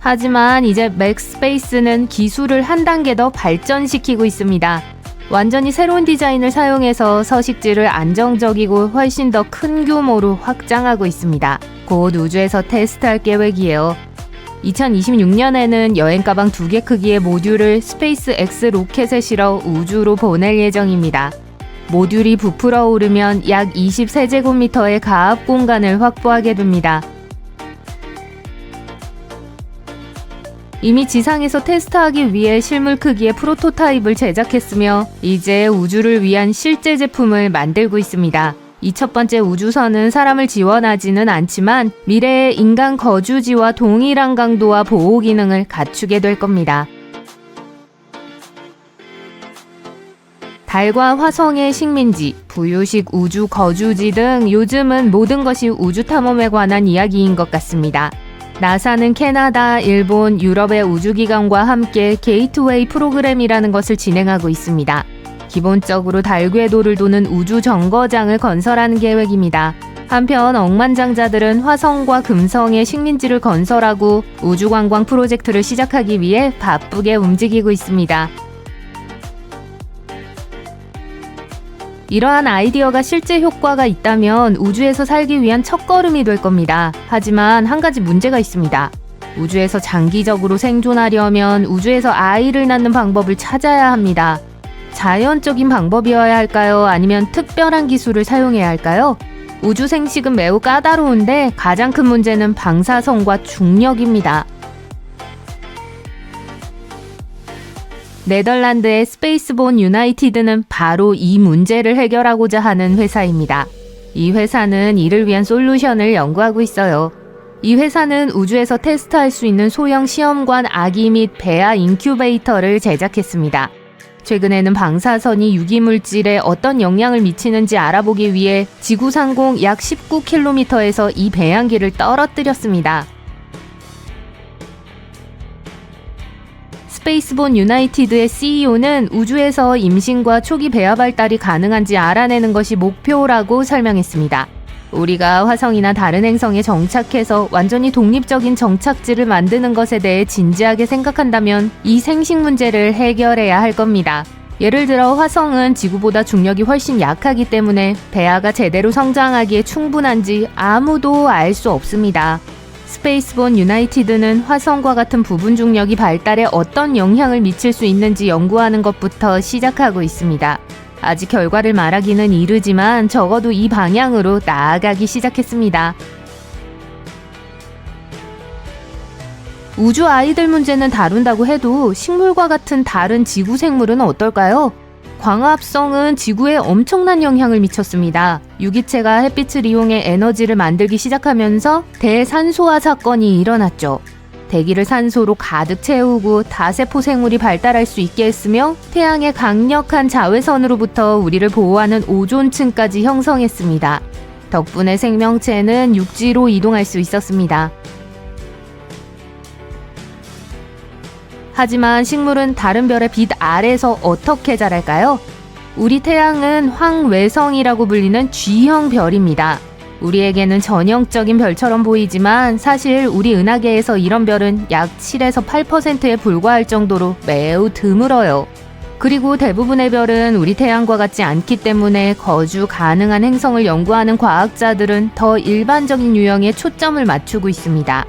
하지만 이제 맥스페이스는 기술을 한 단계 더 발전시키고 있습니다. 완전히 새로운 디자인을 사용해서 서식지를 안정적이고 훨씬 더 큰 규모로 확장하고 있습니다. 곧 우주에서 테스트할 계획이에요. 2026년에는 여행 가방 2개 크기의 모듈을 스페이스 X 로켓에 실어 우주로 보낼 예정입니다. 모듈이 부풀어 오르면 약 20세제곱미터의 가압 공간을 확보하게 됩니다. 이미 지상에서 테스트하기 위해 실물 크기의 프로토타입을 제작했으며 이제 우주를 위한 실제 제품을 만들고 있습니다. 이 첫 번째 우주선은 사람을 지원하지는 않지만 미래의 인간 거주지와 동일한 강도와 보호 기능을 갖추게 될 겁니다. 달과 화성의 식민지, 부유식 우주 거주지 등 요즘은 모든 것이 우주 탐험에 관한 이야기인 것 같습니다. 나사는 캐나다, 일본, 유럽의 우주기관과 함께 게이트웨이 프로그램이라는 것을 진행하고 있습니다. 기본적으로 달 궤도를 도는 우주 정거장을 건설하는 계획입니다. 한편 억만장자들은 화성과 금성의 식민지를 건설하고 우주관광 프로젝트를 시작하기 위해 바쁘게 움직이고 있습니다. 이러한 아이디어가 실제 효과가 있다면 우주에서 살기 위한 첫걸음이 될 겁니다. 하지만 한 가지 문제가 있습니다. 우주에서 장기적으로 생존하려면 우주에서 아이를 낳는 방법을 찾아야 합니다. 자연적인 방법이어야 할까요? 아니면 특별한 기술을 사용해야 할까요? 우주 생식은 매우 까다로운데 가장 큰 문제는 방사선과 중력입니다. 네덜란드의 스페이스본 유나이티드는 바로 이 문제를 해결하고자 하는 회사입니다. 이 회사는 이를 위한 솔루션을 연구하고 있어요. 이 회사는 우주에서 테스트할 수 있는 소형 시험관 아기 및 배아 인큐베이터를 제작했습니다. 최근에는 방사선이 유기물질에 어떤 영향을 미치는지 알아보기 위해 지구 상공 약 19km에서 이 배양기를 떨어뜨렸습니다. 스페이스본 유나이티드의 CEO는 우주에서 임신과 초기 배아 발달이 가능한지 알아내는 것이 목표라고 설명했습니다. 우리가 화성이나 다른 행성에 정착해서 완전히 독립적인 정착지를 만드는 것에 대해 진지하게 생각한다면 이 생식 문제를 해결해야 할 겁니다. 예를 들어 화성은 지구보다 중력이 훨씬 약하기 때문에 배아가 제대로 성장하기에 충분한지 아무도 알 수 없습니다. 스페이스본 유나이티드는 화성과 같은 부분 중력이 발달에 어떤 영향을 미칠 수 있는지 연구하는 것부터 시작하고 있습니다. 아직 결과를 말하기는 이르지만 적어도 이 방향으로 나아가기 시작했습니다. 우주 아이들 문제는 다룬다고 해도 식물과 같은 다른 지구 생물은 어떨까요? 광합성은 지구에 엄청난 영향을 미쳤습니다. 유기체가 햇빛을 이용해 에너지를 만들기 시작하면서 대산소화 사건이 일어났죠. 대기를 산소로 가득 채우고 다세포 생물이 발달할 수 있게 했으며 태양의 강력한 자외선으로부터 우리를 보호하는 오존층까지 형성했습니다. 덕분에 생명체는 육지로 이동할 수 있었습니다. 하지만 식물은 다른 별의 빛 아래에서 어떻게 자랄까요? 우리 태양은 황외성이라고 불리는 G형 별입니다. 우리에게는 전형적인 별처럼 보이지만 사실 우리 은하계에서 이런 별은 약 7에서 8%에 불과할 정도로 매우 드물어요. 그리고 대부분의 별은 우리 태양과 같지 않기 때문에 거주 가능한 행성을 연구하는 과학자들은 더 일반적인 유형에 초점을 맞추고 있습니다.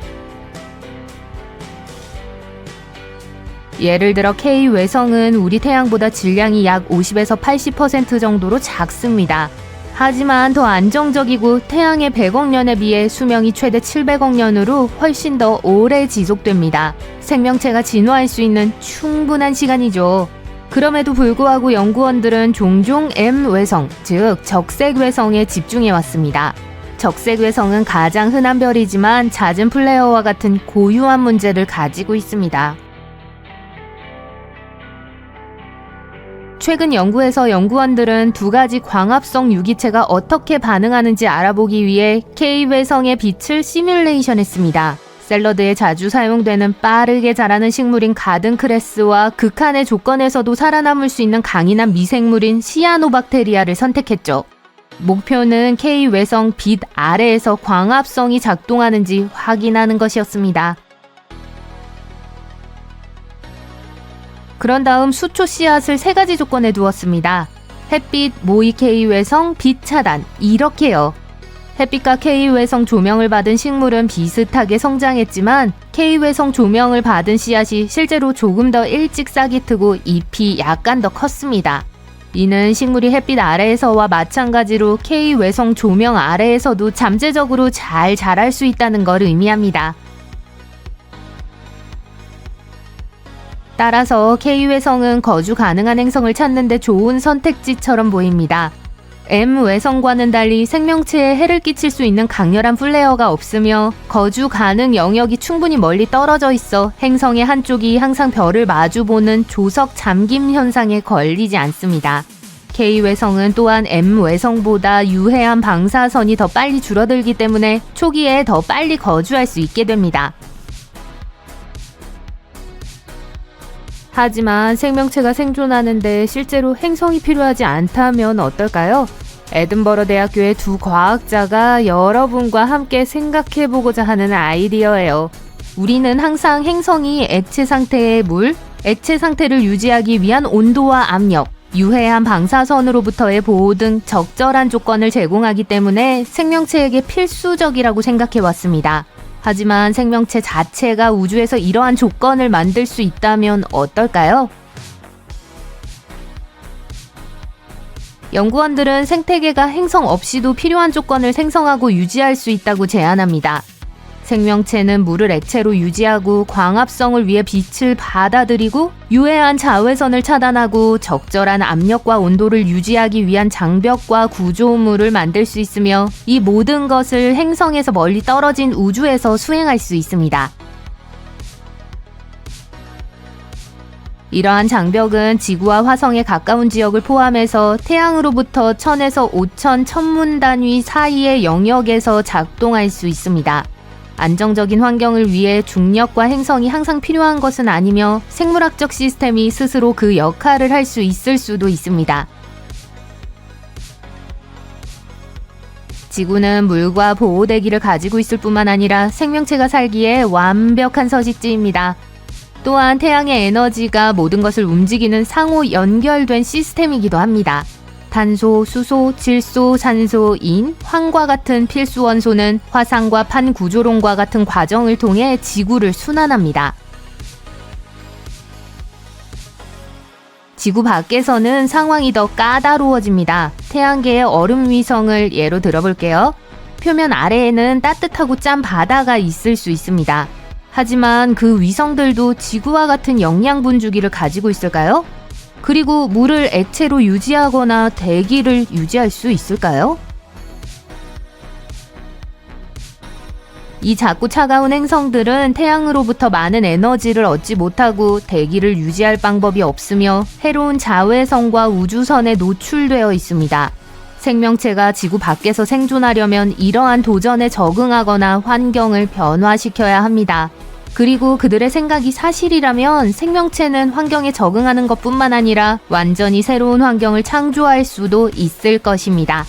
예를 들어 K외성은 우리 태양보다 질량이 약 50에서 80% 정도로 작습니다. 하지만 더 안정적이고 태양의 100억 년에 비해 수명이 최대 700억 년으로 훨씬 더 오래 지속됩니다. 생명체가 진화할 수 있는 충분한 시간이죠. 그럼에도 불구하고 연구원들은 종종 M외성, 즉 적색외성에 집중해왔습니다. 적색외성은 가장 흔한 별이지만 잦은 플레어와 같은 고유한 문제를 가지고 있습니다. 최근 연구에서 연구원들은 두 가지 광합성 유기체가 어떻게 반응하는지 알아보기 위해 K외성의 빛을 시뮬레이션했습니다. 샐러드에 자주 사용되는 빠르게 자라는 식물인 가든크레스와 극한의 조건에서도 살아남을 수 있는 강인한 미생물인 시아노박테리아를 선택했죠. 목표는 K외성 빛 아래에서 광합성이 작동하는지 확인하는 것이었습니다. 그런 다음 수초 씨앗을 3가지 조건에 두었습니다. 햇빛, 모의 K외성, 빛 차단, 이렇게요. 햇빛과 K외성 조명을 받은 식물은 비슷하게 성장했지만 K외성 조명을 받은 씨앗이 실제로 조금 더 일찍 싹이 트고 잎이 약간 더 컸습니다. 이는 식물이 햇빛 아래에서와 마찬가지로 K외성 조명 아래에서도 잠재적으로 잘 자랄 수 있다는 걸 의미합니다. 따라서 K외성은 거주 가능한 행성을 찾는 데 좋은 선택지처럼 보입니다. M외성과는 달리 생명체에 해를 끼칠 수 있는 강렬한 플레어가 없으며 거주 가능 영역이 충분히 멀리 떨어져 있어 행성의 한쪽이 항상 별을 마주보는 조석 잠김 현상에 걸리지 않습니다. K외성은 또한 M외성보다 유해한 방사선이 더 빨리 줄어들기 때문에 초기에 더 빨리 거주할 수 있게 됩니다. 하지만 생명체가 생존하는데 실제로 행성이 필요하지 않다면 어떨까요? 에든버러 대학교의 두 과학자가 여러분과 함께 생각해보고자 하는 아이디어예요. 우리는 항상 행성이 액체 상태의 물, 액체 상태를 유지하기 위한 온도와 압력, 유해한 방사선으로부터의 보호 등 적절한 조건을 제공하기 때문에 생명체에게 필수적이라고 생각해왔습니다. 하지만 생명체 자체가 우주에서 이러한 조건을 만들 수 있다면 어떨까요? 연구원들은 생태계가 행성 없이도 필요한 조건을 생성하고 유지할 수 있다고 제안합니다. 생명체는 물을 액체로 유지하고 광합성을 위해 빛을 받아들이고 유해한 자외선을 차단하고 적절한 압력과 온도를 유지하기 위한 장벽과 구조물을 만들 수 있으며 이 모든 것을 행성에서 멀리 떨어진 우주에서 수행할 수 있습니다. 이러한 장벽은 지구와 화성에 가까운 지역을 포함해서 태양으로부터 1000에서 5000 천문 단위 사이의 영역에서 작동할 수 있습니다. 안정적인 환경을 위해 중력과 행성이 항상 필요한 것은 아니며 생물학적 시스템이 스스로 그 역할을 할 수 있을 수도 있습니다. 지구는 물과 보호대기를 가지고 있을 뿐만 아니라 생명체가 살기에 완벽한 서식지입니다. 또한 태양의 에너지가 모든 것을 움직이는 상호 연결된 시스템이기도 합니다. 탄소, 수소, 질소, 산소, 인, 황과 같은 필수 원소는 화산과 판구조론과 같은 과정을 통해 지구를 순환합니다. 지구 밖에서는 상황이 더 까다로워집니다. 태양계의 얼음 위성을 예로 들어볼게요. 표면 아래에는 따뜻하고 짠 바다가 있을 수 있습니다. 하지만 그 위성들도 지구와 같은 영양분 주기를 가지고 있을까요? 그리고 물을 액체로 유지하거나 대기를 유지할 수 있을까요? 이 작고 차가운 행성들은 태양으로부터 많은 에너지를 얻지 못하고 대기를 유지할 방법이 없으며 해로운 자외선과 우주선에 노출되어 있습니다. 생명체가 지구 밖에서 생존하려면 이러한 도전에 적응하거나 환경을 변화시켜야 합니다. 그리고 그들의 생각이 사실이라면 생명체는 환경에 적응하는 것뿐만 아니라 완전히 새로운 환경을 창조할 수도 있을 것입니다.